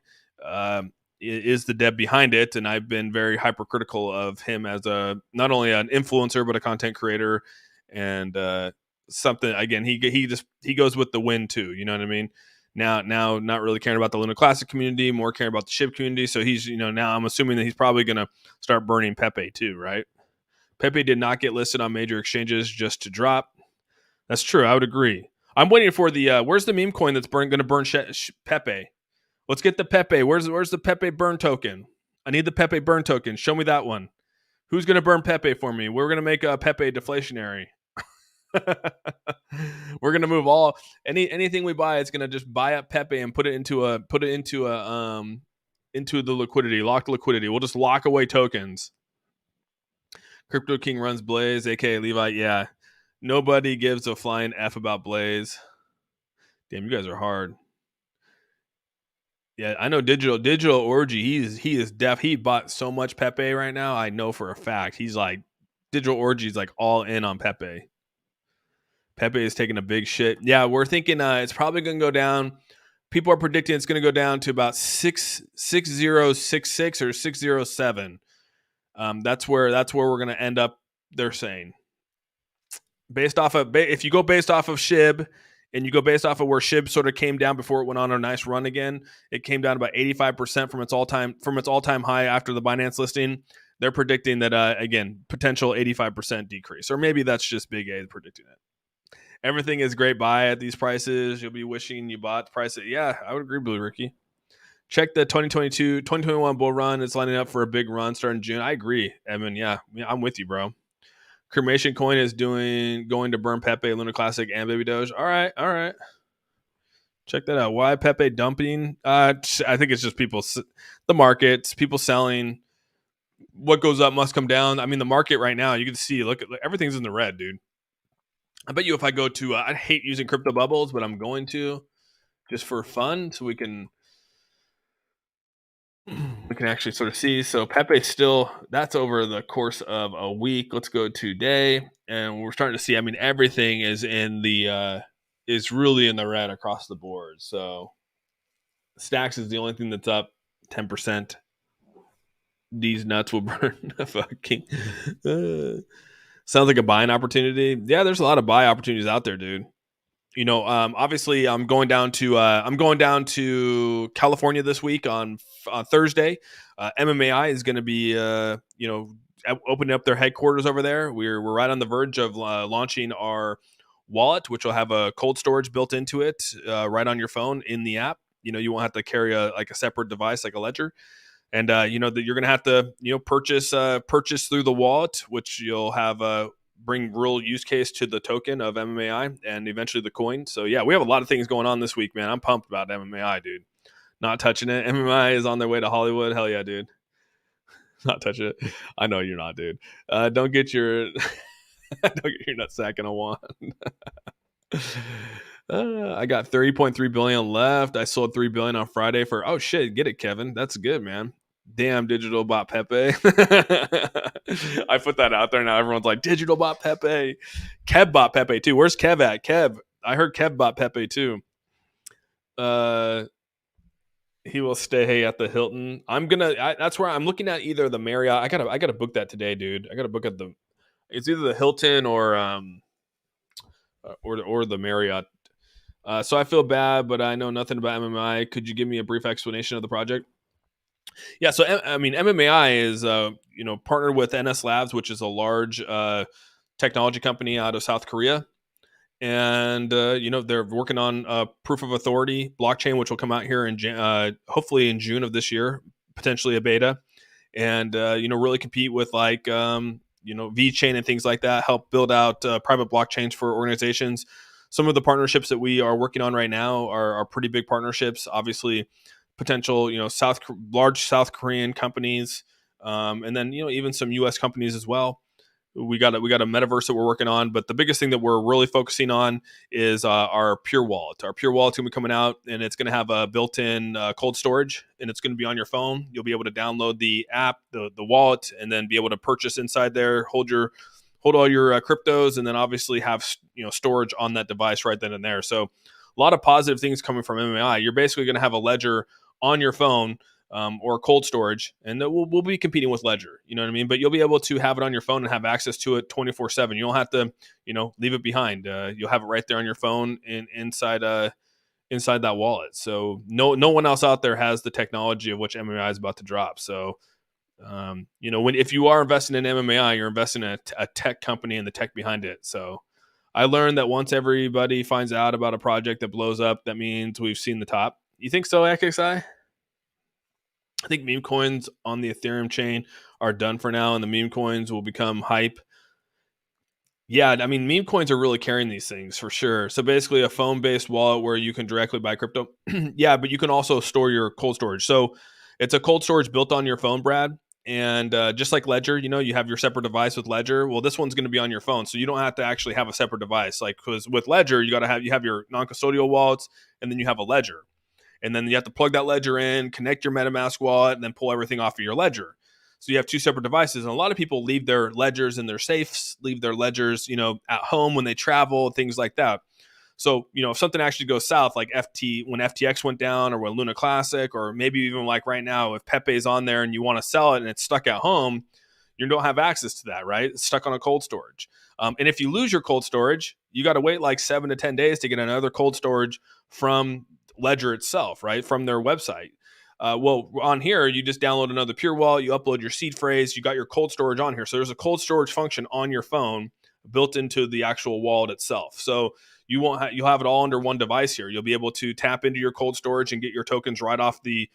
is the dev behind it, and I've been very hypercritical of him as not only an influencer but a content creator, and something. Again, he goes with the win too. You know what I mean? Now, not really caring about the Luna Classic community, more caring about the SHIB community. So he's, now I'm assuming that he's probably going to start burning Pepe too, right? Pepe did not get listed on major exchanges just to drop. That's true. I would agree. I'm waiting for the where's the meme coin that's going to burn Pepe? Let's get the Pepe. Where's the Pepe burn token? I need the Pepe burn token. Show me that one. Who's going to burn Pepe for me? We're going to make Pepe deflationary. We're gonna move anything we buy. It's gonna just buy up Pepe and put it into the liquidity, locked liquidity. We'll just lock away tokens. Crypto King runs Blaze, aka Levi. Yeah, nobody gives a flying F about Blaze. Damn, you guys are hard. Yeah, I know Digital Orgy. He is deaf. He bought so much Pepe right now. I know for a fact. He's like Digital Orgy's like all in on Pepe. Pepe is taking a big shit. Yeah, we're thinking it's probably going to go down. People are predicting it's going to go down to about 6066 or 607. That's where we're going to end up. They're saying based off of if you go based off of SHIB and you go based off of where SHIB sort of came down before it went on a nice run again. It came down about 85% from its all time high after the Binance listing. They're predicting that again, potential 85% decrease, or maybe that's just Big A predicting it. Everything is great buy at these prices. You'll be wishing you bought the price. Yeah, I would agree, Blue Ricky. Check the 2021 bull run. It's lining up for a big run starting June. I agree, Evan. Yeah, I'm with you, bro. Cremation Coin is going to burn Pepe, Luna Classic, and Baby Doge. All right. Check that out. Why Pepe dumping? I think it's just the markets, people selling. What goes up must come down. I mean, the market right now, you can see, look, everything's in the red, dude. I bet you if I go to, I hate using crypto bubbles, but I'm going to just for fun so we can actually sort of see. So Pepe still, that's over the course of a week. Let's go today. And we're starting to see, I mean, everything is is really in the red across the board. So Stacks is the only thing that's up 10%. These nuts will burn. Fucking. Sounds like a buying opportunity. Yeah, there's a lot of buy opportunities out there, dude. Obviously, I'm going down to California this week on Thursday. MMAI is going to be opening up their headquarters over there. We're right on the verge of launching our wallet, which will have a cold storage built into it, right on your phone in the app. You won't have to carry a separate device like a ledger. And that you're gonna have to purchase through the wallet, which you'll have bring real use case to the token of MMAI and eventually the coin. So yeah, we have a lot of things going on this week, man. I'm pumped about MMAI, dude. Not touching it. MMAI is on their way to Hollywood. Hell yeah, dude. Not touch it. I know you're not, dude. Don't get your don't get your nutsack in a wand. I got 30.3 billion left. I sold 3 billion on Friday for oh shit, get it, Kevin. That's good, man. Damn, digital bot Pepe. I put that out there now. Everyone's like, digital bot Pepe. Kev bot Pepe too. Where's Kev at? Kev. I heard Kev bot Pepe too. He will stay at the Hilton. That's where I'm looking at either the Marriott. I gotta book that today, dude. I gotta book at the. It's either the Hilton or the Marriott. So I feel bad, but I know nothing about MMI. Could you give me a brief explanation of the project? Yeah, so I mean, MMAI is partnered with NS Labs, which is a large technology company out of South Korea, and they're working on proof of authority blockchain, which will come out here in hopefully in June of this year, potentially a beta, and really compete with like VeChain and things like that. Help build out private blockchains for organizations. Some of the partnerships that we are working on right now are pretty big partnerships. Obviously, potential large South Korean companies, and then even some U.S. companies as well. We got a metaverse that we're working on, but the biggest thing that we're really focusing on is our Pure Wallet. Our Pure Wallet's gonna be coming out, and it's gonna have a built-in cold storage, and it's gonna be on your phone. You'll be able to download the app, the wallet, and then be able to purchase inside there. Hold all your cryptos, and then obviously have storage on that device right then and there. So a lot of positive things coming from MMI. You're basically gonna have a ledger on your phone. Or cold storage, and we'll be competing with Ledger. You know what I mean? But you'll be able to have it on your phone and have access to it 24/7. You don't have to, leave it behind. You'll have it right there on your phone and inside that wallet. So no one else out there has the technology of which MMAI is about to drop. So if you are investing in MMAI, you're investing in a tech company and the tech behind it. So I learned that once everybody finds out about a project that blows up, that means we've seen the top. You think so, XXI? I think meme coins on the Ethereum chain are done for now, and the meme coins will become hype. Yeah, I mean, meme coins are really carrying these things for sure. So basically, a phone-based wallet where you can directly buy crypto. Yeah, but you can also store your cold storage. So it's a cold storage built on your phone, Brad. And just like Ledger, you have your separate device with Ledger. Well, this one's going to be on your phone, so you don't have to actually have a separate device. Like, because with Ledger, you have your non-custodial wallets, and then you have a Ledger. And then you have to plug that ledger in, connect your MetaMask wallet, and then pull everything off of your ledger. So you have two separate devices. And a lot of people leave their ledgers in their safes, leave their ledgers, at home when they travel, things like that. So, if something actually goes south, like when FTX went down, or when Luna Classic, or maybe even like right now, if Pepe's on there and you want to sell it and it's stuck at home, you don't have access to that, right? It's stuck on a cold storage. And if you lose your cold storage, you got to wait like 7 to 10 days to get another cold storage from Ledger itself, right, from their website. Well, on here, you just download another Pure Wallet, you upload your seed phrase, you got your cold storage on here. So there's a cold storage function on your phone built into the actual wallet itself. So you'll have it all under one device here. You'll be able to tap into your cold storage and get your tokens right off the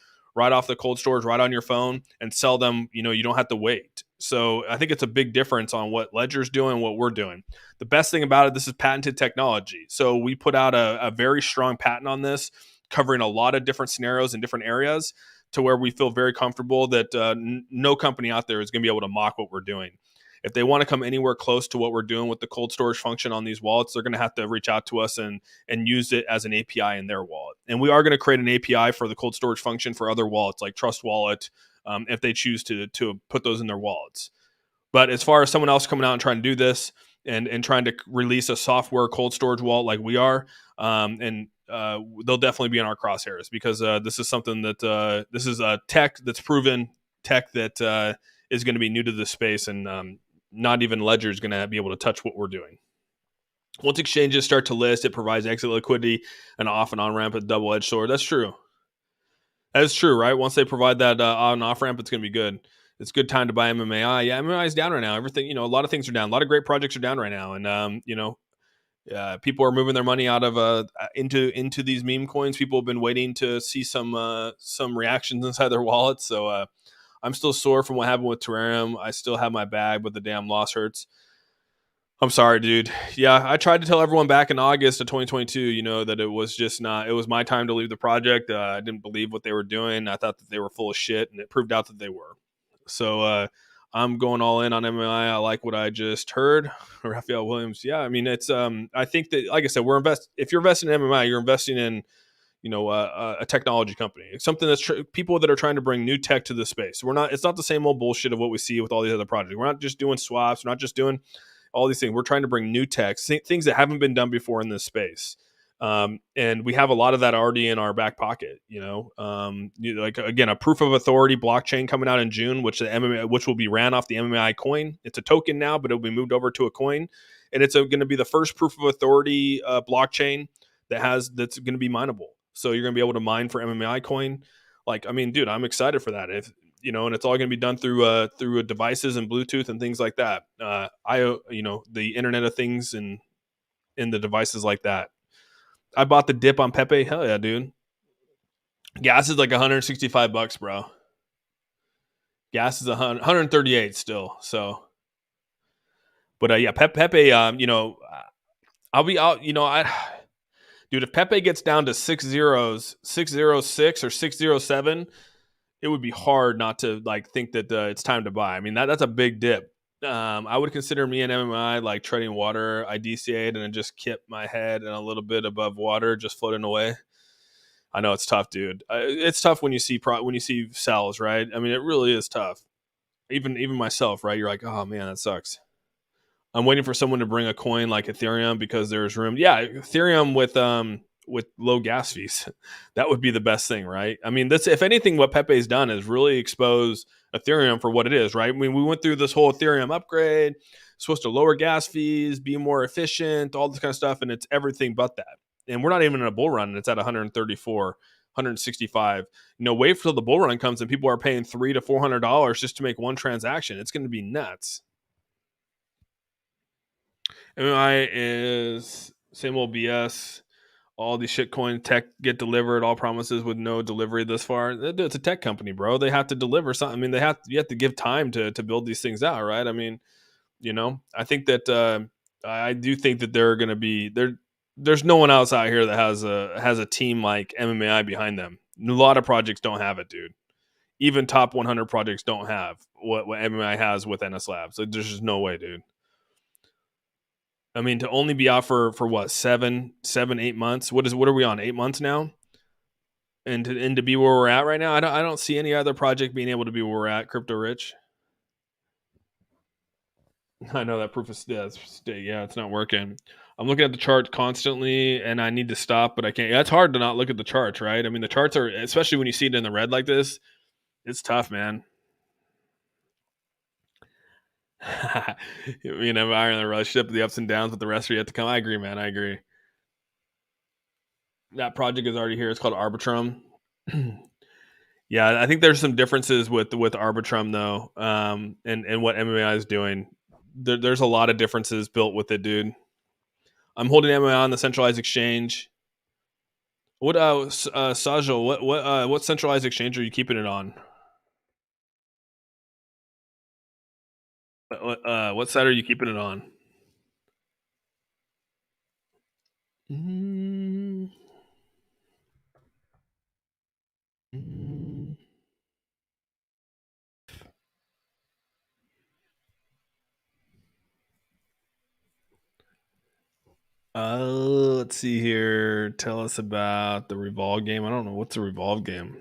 cold storage, right on your phone, and sell them. You don't have to wait. So I think it's a big difference on what Ledger's doing and what we're doing. The best thing about it, this is patented technology. So we put out a very strong patent on this, covering a lot of different scenarios in different areas, to where we feel very comfortable that no company out there is going to be able to mock what we're doing. If they want to come anywhere close to what we're doing with the cold storage function on these wallets, they're going to have to reach out to us and use it as an API in their wallet. And we are going to create an API for the cold storage function for other wallets like Trust Wallet, if they choose to put those in their wallets. But as far as someone else coming out and trying to do this and trying to release a software cold storage wallet like we are, they'll definitely be in our crosshairs, because this is something that this is a tech that's proven, tech that is going to be new to this space, and not even Ledger is going to be able to touch what we're doing. Once exchanges start to list, it provides exit liquidity and off and on ramp, a double-edged sword. That's true. That is true, right? Once they provide that on and off ramp, it's going to be good. It's a good time to buy MMAI. Yeah, MMAI is down right now. Everything, a lot of things are down. A lot of great projects are down right now, and people are moving their money out of into these meme coins. People have been waiting to see some reactions inside their wallets. So I'm still sore from what happened with Terrarium. I still have my bag, but the damn loss hurts. I'm sorry, dude. Yeah, I tried to tell everyone back in August of 2022, that it was just not. It was my time to leave the project. I didn't believe what they were doing. I thought that they were full of shit, and it proved out that they were. So I'm going all in on MMI. I like what I just heard. Raphael Williams. Yeah, I mean, it's I think that, like I said, if you're investing in MMI, you're investing in, a technology company, something that's people that are trying to bring new tech to the space. It's not the same old bullshit of what we see with all these other projects. We're not just doing swaps. We're not just doing all these things. We're trying to bring new tech, things that haven't been done before in this space. And we have a lot of that already in our back pocket. Like, again, a proof of authority blockchain coming out in June, which will be ran off the MMI coin. It's a token now, but it'll be moved over to a coin, and it's going to be the first proof of authority blockchain that's going to be mineable. So you're going to be able to mine for MMI coin. Like, I mean, dude, I'm excited for that. And it's all going to be done through devices and Bluetooth and things like that. The Internet of Things and the devices like that. I bought the dip on Pepe. Hell yeah, dude. Gas is like $165, bro. Gas is 138 still. So, but yeah, Pepe. I'll be out. Dude, if Pepe gets down to 606 or 607, it would be hard not to like think that it's time to buy. I mean, that's a big dip. I would consider me an MMI like treading water. I DCA'd and then just kept my head and a little bit above water, just floating away. I know it's tough, dude. It's tough when you see sells, right? I mean, it really is tough. Even myself, right? You're like, oh man, that sucks. I'm waiting for someone to bring a coin like Ethereum because there's room. Yeah, Ethereum with low gas fees. That would be the best thing, right? I mean, if anything, what Pepe's done is really expose Ethereum for what it is, right? I mean, we went through this whole Ethereum upgrade, supposed to lower gas fees, be more efficient, all this kind of stuff, and it's everything but that. And we're not even in a bull run, and it's at 134, 165. Wait till the bull run comes and people are paying $300 to $400 just to make one transaction. It's going to be nuts. MMI is same old BS. All these shitcoin tech get delivered, all promises with no delivery this far. It's a tech company, bro. They have to deliver something. I mean, you have to give time to build these things out, right? I mean, I think that I do think that they're going to be there. There's no one else out here that has a team like MMI behind them. A lot of projects don't have it, dude. Even top 100 projects don't have what MMI has with NS Labs. So there's just no way, dude. I mean, to only be out for what, 8 months? What are we on? 8 months now? And to be where we're at right now, I don't see any other project being able to be where we're at. Crypto Rich. I know that proof of stake. Yeah, it's not working. I'm looking at the chart constantly, and I need to stop, but I can't. Yeah, it's hard to not look at the charts, right? I mean, the charts are, especially when you see it in the red like this, it's tough, man. Iron the relationship, the ups and downs, but the rest are yet to come. I agree, man. I agree. That project is already here. It's called Arbitrum. Yeah, I think there's some differences with Arbitrum though, and what MMI is doing. There's a lot of differences built with it, dude. I'm holding MMI on the centralized exchange. What Sajal, what centralized exchange are you keeping it on? What side are you keeping it on? Let's see here. Tell us about the Revolve game. I don't know what's a Revolve game.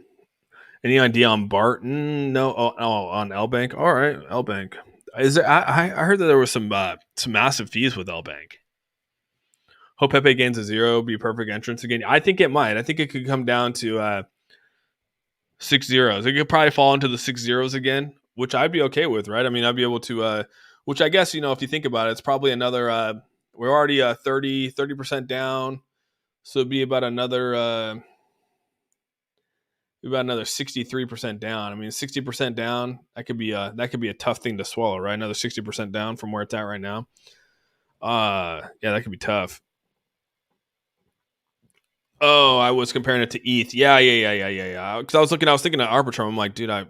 Any idea on Barton? No. Oh, on L Bank. All right, L Bank. Is there? I heard that there was some massive fees with L Bank. Hope Pepe gains a 0, be a perfect entrance again. I think it might. I think it could come down to 6 zeros. It could probably fall into the 6 zeros again, which I'd be okay with, right? I mean, I'd be able to, which I guess, if you think about it, it's probably another, we're already 30% down. So it'd be about another 63% down. I mean, 60% down, that could be a tough thing to swallow, right? Another 60% down from where it's at right now. Yeah, that could be tough. Oh, I was comparing it to ETH. Yeah. Because I was thinking of Arbitrum. I'm like, dude, I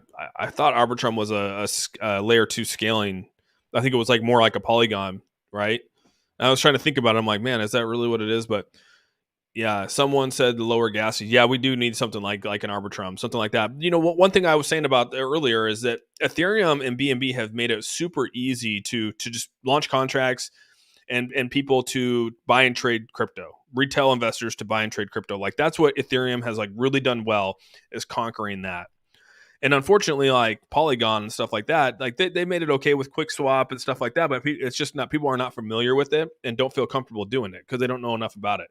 thought Arbitrum was a layer 2 scaling. I think it was more like a Polygon, right? And I was trying to think about it. I'm like, man, is that really what it is? But Yeah, someone said the lower gas fees. Yeah, we do need something like an Arbitrum, something like that. One thing I was saying about earlier is that Ethereum and BNB have made it super easy to just launch contracts and people to buy and trade crypto, retail investors to buy and trade crypto. Like that's what Ethereum has like really done well, is conquering that. And unfortunately, like Polygon and stuff like that, like they made it okay with Quick Swap and stuff like that, but it's just not, people are not familiar with it and don't feel comfortable doing it because they don't know enough about it.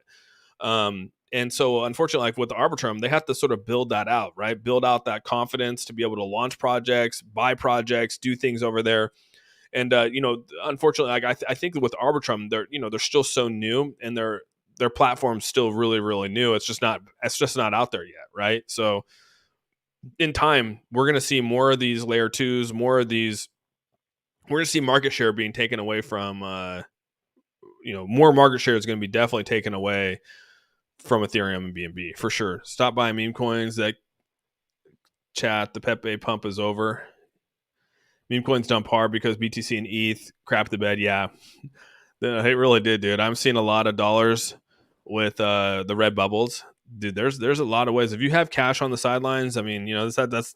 And so unfortunately, like with the Arbitrum, they have to sort of build that out, right? Build out that confidence to be able to launch projects, buy projects, do things over there. And unfortunately, like I think with Arbitrum, they're still so new, and their platform's still really, really new. It's just not out there yet, right? So in time, we're gonna see more of these layer twos, more of these. We're gonna see market share being taken away from more market share is gonna be definitely taken away from Ethereum and BNB for sure. Stop buying meme coins. That chat, the Pepe pump is over. Meme coins dump hard because BTC and ETH crap the bed. Yeah, it really did, dude. I'm seeing a lot of dollars with the red bubbles, dude. There's a lot of ways. If you have cash on the sidelines, I mean, that's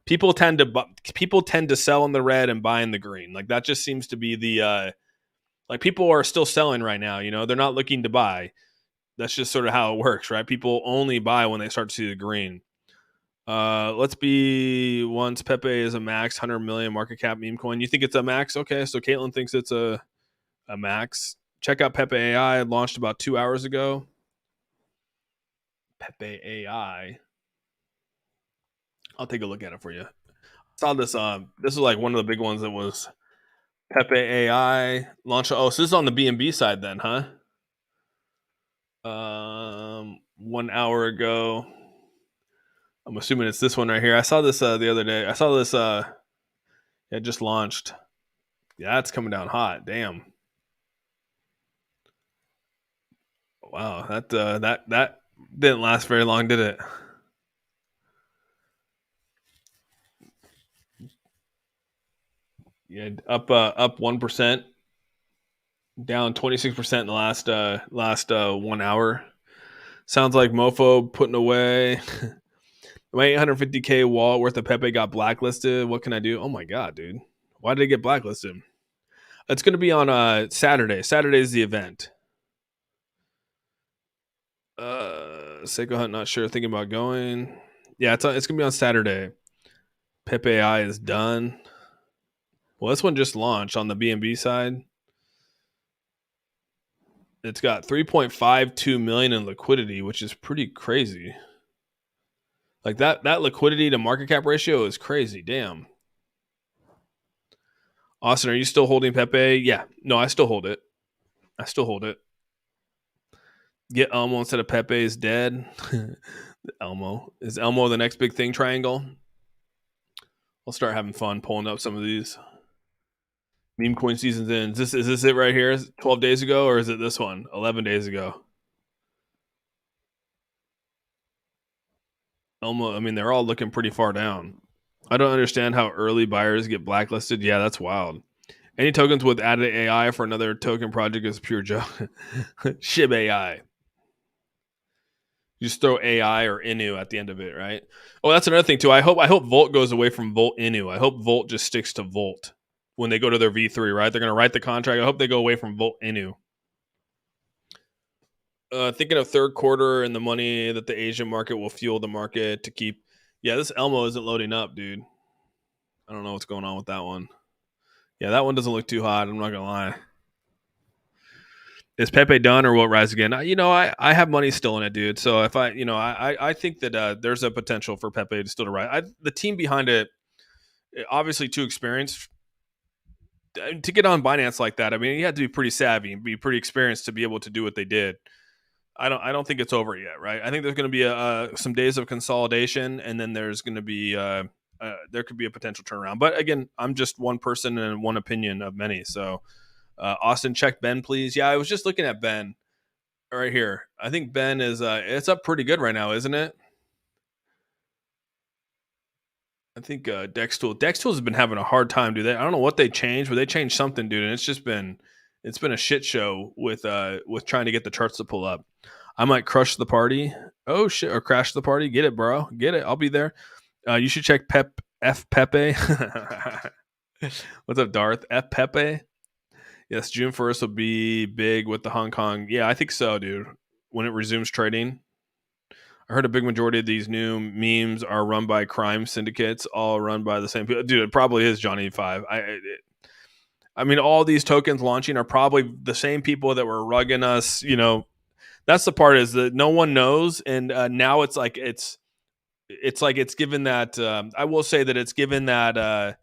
people tend to sell in the red and buy in the green. Like that just seems to be the like people are still selling right now. They're not looking to buy. That's just sort of how it works, right? People only buy when they start to see the green. Let's be once Pepe is a max 100 million market cap meme coin. You think it's a max? Okay, so Caitlin thinks it's a max. Check out Pepe AI. Launched about 2 hours ago. Pepe AI. I'll take a look at it for you. I saw this. This is like one of the big ones that was Pepe AI launch. Oh, so this is on the BNB side then, huh? 1 hour ago. I'm assuming it's this one right here. I saw this the other day. I saw this. It just launched. Yeah, it's coming down hot. Damn. Wow, that didn't last very long, did it? Yeah, up 1%, down 26% in the last 1 hour. Sounds like Mofo putting away. My 850K wallet worth of Pepe got blacklisted. What can I do? Oh my god, dude! Why did it get blacklisted? It's going to be on Saturday. Saturday is the event. Seiko Hunt, not sure. Thinking about going. Yeah, it's going to be on Saturday. Pepe AI is done. Well, this one just launched on the BNB side. It's got 3.52 million in liquidity, which is pretty crazy. Like that liquidity to market cap ratio is crazy. Damn. Austin, are you still holding Pepe? Yeah. No, I still hold it. Get Elmo instead of Pepe is dead. Elmo. Is Elmo the next big thing triangle? I'll start having fun pulling up some of these. Meme coin season's in. Is this it right here? 12 days ago, or is it this one? 11 days ago. Elmo, I mean, they're all looking pretty far down. I don't understand how early buyers get blacklisted. Yeah, that's wild. Any tokens with added AI for another token project is pure joke. Shiba AI. You just throw AI or Inu at the end of it, right? Oh, that's another thing too. I hope Volt goes away from Volt Inu. I hope Volt just sticks to Volt when they go to their V3, right? They're going to write the contract. I hope they go away from Volt Inu. Thinking of third quarter and the money that the Asian market will fuel the market to keep. Yeah, this Elmo isn't loading up, dude. I don't know what's going on with that one. Yeah, that one doesn't look too hot. I'm not gonna lie. Is Pepe done or will it rise again? I have money still in it, dude. So if I think that there's a potential for Pepe to still to rise. The team behind it, obviously too experienced to get on Binance like that. I mean, you had to be pretty savvy and be pretty experienced to be able to do what they did. I don't think it's over yet, right? I think there's going to be some days of consolidation, and then there's going to be there could be a potential turnaround. But again, I'm just one person and one opinion of many. So, Austin, check Ben, please. Yeah, I was just looking at Ben right here. I think Ben is it's up pretty good right now, isn't it? I think Dextool has been having a hard time, dude. I don't know what they changed, but they changed something, dude, and it's been a shit show with trying to get the charts to pull up. I might crush the party. Oh shit, or crash the party. Get it, bro. Get it. I'll be there. You should check Pepe. What's up, Darth? F Pepe. Yes, June 1st will be big with the Hong Kong. Yeah, I think so, dude. When it resumes trading. I heard a big majority of these new memes are run by crime syndicates, all run by the same people. Dude, it probably is Johnny Five. I mean, all these tokens launching are probably the same people that were rugging us. You know, that's the part is that no one knows, and now it's like it's given that. I will say that it's given that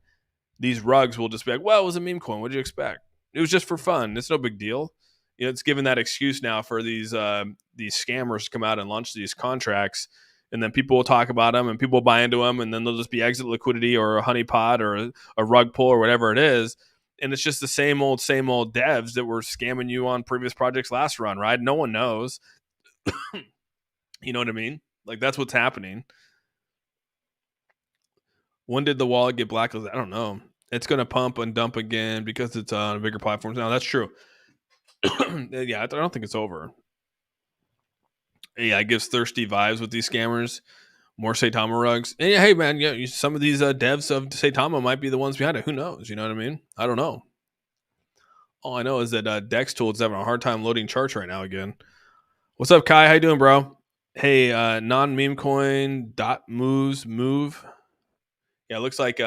these rugs will just be like, well, it was a meme coin. What did you expect? It was just for fun. It's no big deal. You know, it's given that excuse now for these scammers to come out and launch these contracts, and then people will talk about them and people will buy into them, and then they'll just be exit liquidity or a honeypot or a rug pull or whatever it is. And it's just the same old devs that were scamming you on previous projects last run, right? No one knows. You know what I mean? Like, that's what's happening. When did the wallet get blacklisted? I don't know. It's going to pump and dump again because it's on bigger platforms now. That's true. Yeah, I don't think it's over. Yeah, it gives thirsty vibes with these scammers. More Saitama rugs. And yeah, hey man, yeah, some of these devs of Saitama might be the ones behind it. Who knows? You know what I mean? I don't know. All I know is that Dex Tool is having a hard time loading charts right now again. What's up, Kai? How you doing, bro? Hey, non-meme coin dot moves move. Yeah, looks like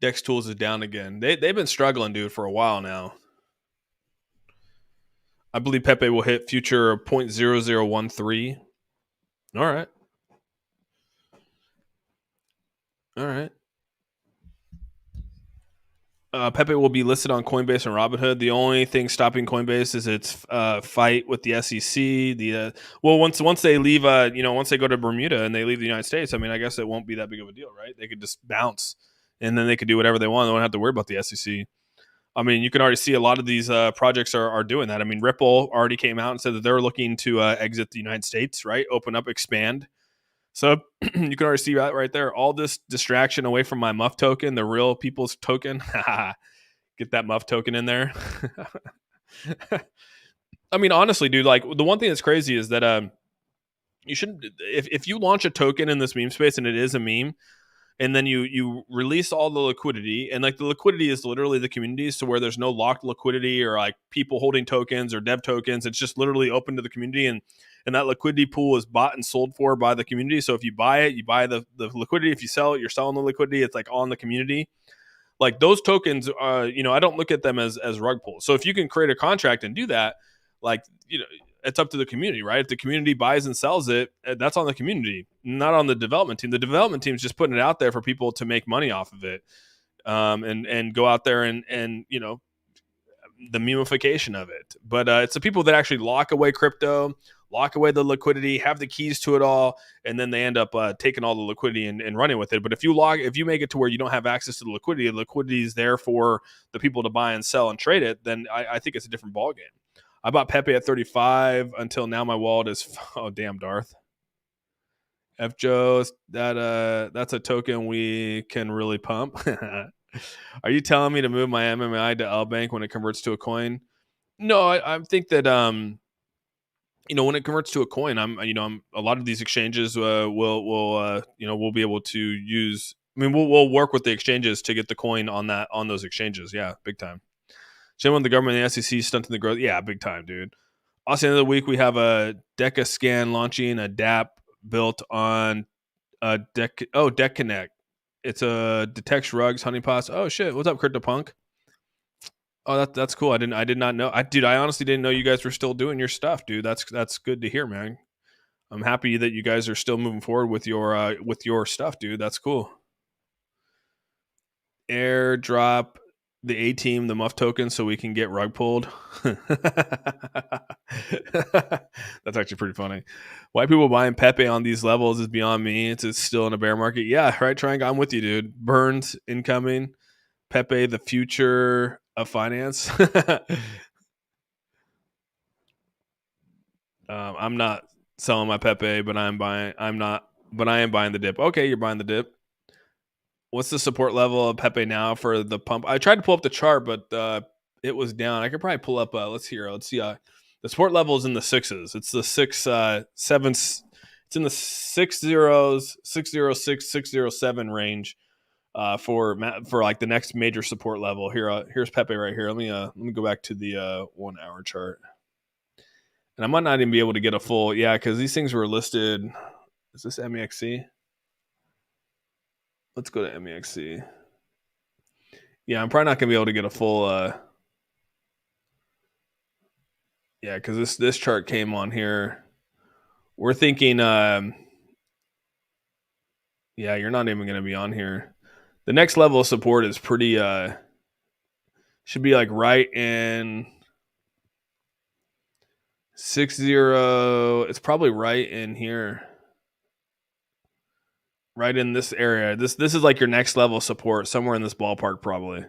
Dex Tools is down again. They've been struggling, dude, for a while now. I believe Pepe will hit future 0.0013. All right. All right. Pepe will be listed on Coinbase and Robinhood. The only thing stopping Coinbase is its fight with the SEC. Once they leave, once they go to Bermuda and they leave the United States, I mean, I guess it won't be that big of a deal, right? They could just bounce, and then they could do whatever they want. They don't have to worry about the SEC. I mean, you can already see a lot of these projects are doing that. I mean, Ripple already came out and said that they're looking to exit the United States, right? Open up, expand. So you can already see that right there. All this distraction away from my muff token, the real people's token. Get that muff token in there. I mean, honestly, dude, like the one thing that's crazy is that you shouldn't if you launch a token in this meme space and it is a meme, and then you release all the liquidity, and like the liquidity is literally the community, so where there's no locked liquidity or like people holding tokens or dev tokens, it's just literally open to the community, and that liquidity pool is bought and sold for by the community. So if you buy it, you buy the liquidity. If you sell it, you're selling the liquidity. It's like on the community. Like those tokens, I don't look at them as rug pulls. So if you can create a contract and do that, like, it's up to the community, right? If the community buys and sells it, that's on the community, not on the development team. The development team is just putting it out there for people to make money off of it, and go out there and the memification of it. But it's the people that actually lock away crypto, lock away the liquidity, have the keys to it all, and then they end up taking all the liquidity and running with it. But if you make it to where you don't have access to the liquidity is there for the people to buy and sell and trade it, then I think it's a different ballgame. I bought Pepe at 35 until now. My wallet is oh damn, Darth. F Joe, that's a token we can really pump. Are you telling me to move my MMI to L Bank when it converts to a coin? No, I think that when it converts to a coin, I'm a lot of these exchanges we'll be able to use. I mean, we'll work with the exchanges to get the coin on those exchanges. Yeah, big time. Shame on the government and the SEC stunting the growth. Yeah, big time, dude. Also, the end of the week, we have a Deca Scan launching a DApp built on a Deck Connect. It's a detects rugs, honeypots. Oh shit! What's up, CryptoPunk? Oh, that's cool. I did not know. I honestly didn't know you guys were still doing your stuff, dude. That's good to hear, man. I'm happy that you guys are still moving forward with your stuff, dude. That's cool. Airdrop the A team the muff token so we can get rug pulled. That's actually pretty funny. Why people buying Pepe on these levels is beyond me. It's still in a bear market. Yeah, right, Triangle. I'm with you, dude. Burns incoming. Pepe, the future of finance. I'm not selling my Pepe, but I am buying the dip. Okay, you're buying the dip. What's the support level of Pepe now for the pump? I tried to pull up the chart, but it was down. I could probably pull up. Let's see. The support level is in the sixes. It's the 7s. It's in the 6 zeros, 606, 607 range for like the next major support level. Here's Pepe right here. Let me go back to the 1 hour chart. And I might not even be able to get a full, because these things were listed. Is this MEXC? Let's go to MEXC. Yeah, I'm probably not gonna be able to get a full. Because this chart came on here. We're thinking, you're not even gonna be on here. The next level of support is pretty. Should be like right in 60. It's probably right in here. Right in this area. This is like your next level support, somewhere in this ballpark, probably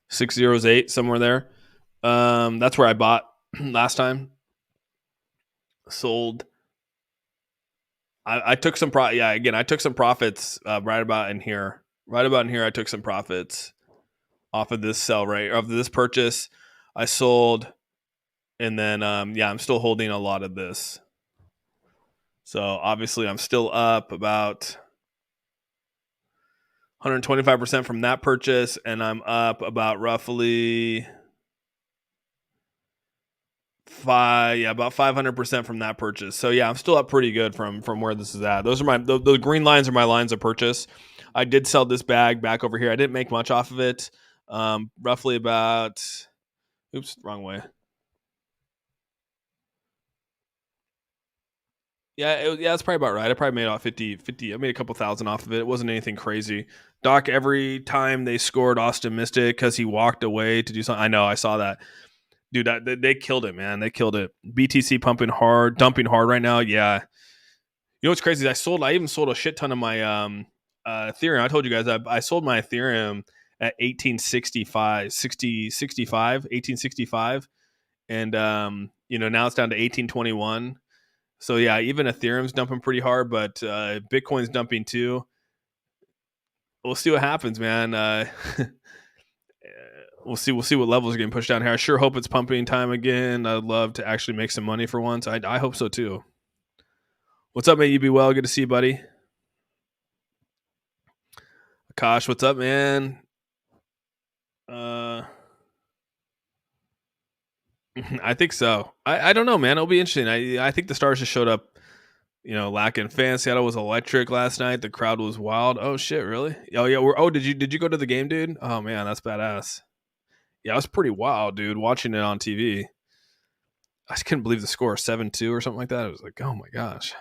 608, somewhere there. That's where I bought last time. Sold. I took some I took some profits right about in here. Right about in here, I took some profits off of this sell right of this purchase. I sold, and then I'm still holding a lot of this. So obviously, I'm still up about 125% from that purchase, and I'm up about roughly about 500% from that purchase. So I'm still up pretty good from where this is at. Those are the green lines are my lines of purchase. I did sell this bag back over here. I didn't make much off of it. Roughly about, oops, wrong way. That's probably about right. I probably made off 50. I made a couple thousand off of it. It wasn't anything crazy. Doc, every time they scored, Austin missed it because he walked away to do something. I know, I saw that. Dude, they killed it, man. They killed it. BTC dumping hard right now. Yeah. You know what's crazy? I even sold a shit ton of my Ethereum. I told you guys I sold my Ethereum at 1865. And now it's down to 1821. So even Ethereum's dumping pretty hard, but Bitcoin's dumping too. We'll see what happens, man. We'll see what levels are getting pushed down here. I sure hope it's pumping time again. I'd love to actually make some money for once. I hope so too. What's up, man? You be well. Good to see you, buddy. Akash, what's up, man? I think so. I don't know, man. It'll be interesting. I think the Stars just showed up, lacking fans. Seattle was electric last night. The crowd was wild. Oh shit, really? Oh yeah. Did you go to the game, dude? Oh man, that's badass. Yeah, it was pretty wild, dude. Watching it on TV, I just couldn't believe the score, 7-2 or something like that. It was like, oh my gosh.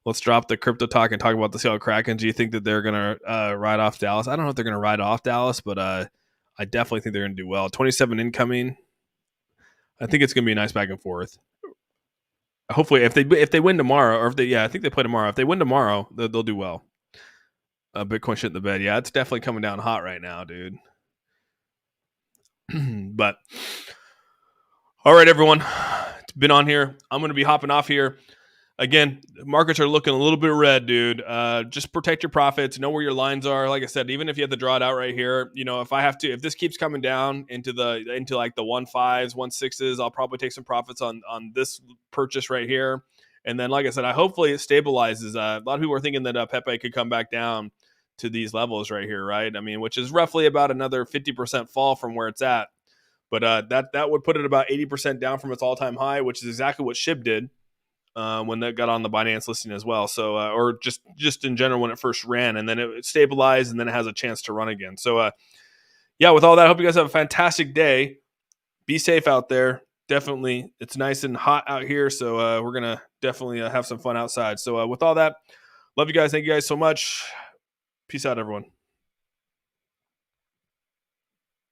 Let's drop the crypto talk and talk about the Seattle Kraken. Do you think that they're gonna ride off Dallas? I don't know if they're gonna ride off Dallas, but I definitely think they're gonna do well. 27 incoming. I think it's gonna be a nice back and forth. Hopefully, if they win tomorrow, or I think they play tomorrow. If they win tomorrow, they'll do well. Bitcoin shit in the bed. Yeah, it's definitely coming down hot right now, dude. But all right, everyone, it's been on here. I'm going to be hopping off here. Again, markets are looking a little bit red, dude. Just protect your profits. Know where your lines are. Like I said, even if you have to draw it out right here, if this keeps coming down into like the 1.5s, 1.6s, I'll probably take some profits on this purchase right here. And then, like I said, hopefully it stabilizes. A lot of people are thinking that Pepe could come back down to these levels right here, right? I mean, which is roughly about another 50% fall from where it's at. But that would put it about 80% down from its all-time high, which is exactly what SHIB did when that got on the Binance listing as well. So, or just in general when it first ran, and then it stabilized, and then it has a chance to run again. So, with all that, I hope you guys have a fantastic day. Be safe out there. Definitely, it's nice and hot out here, so we're gonna definitely have some fun outside. So, with all that, love you guys. Thank you guys so much. Peace out, everyone.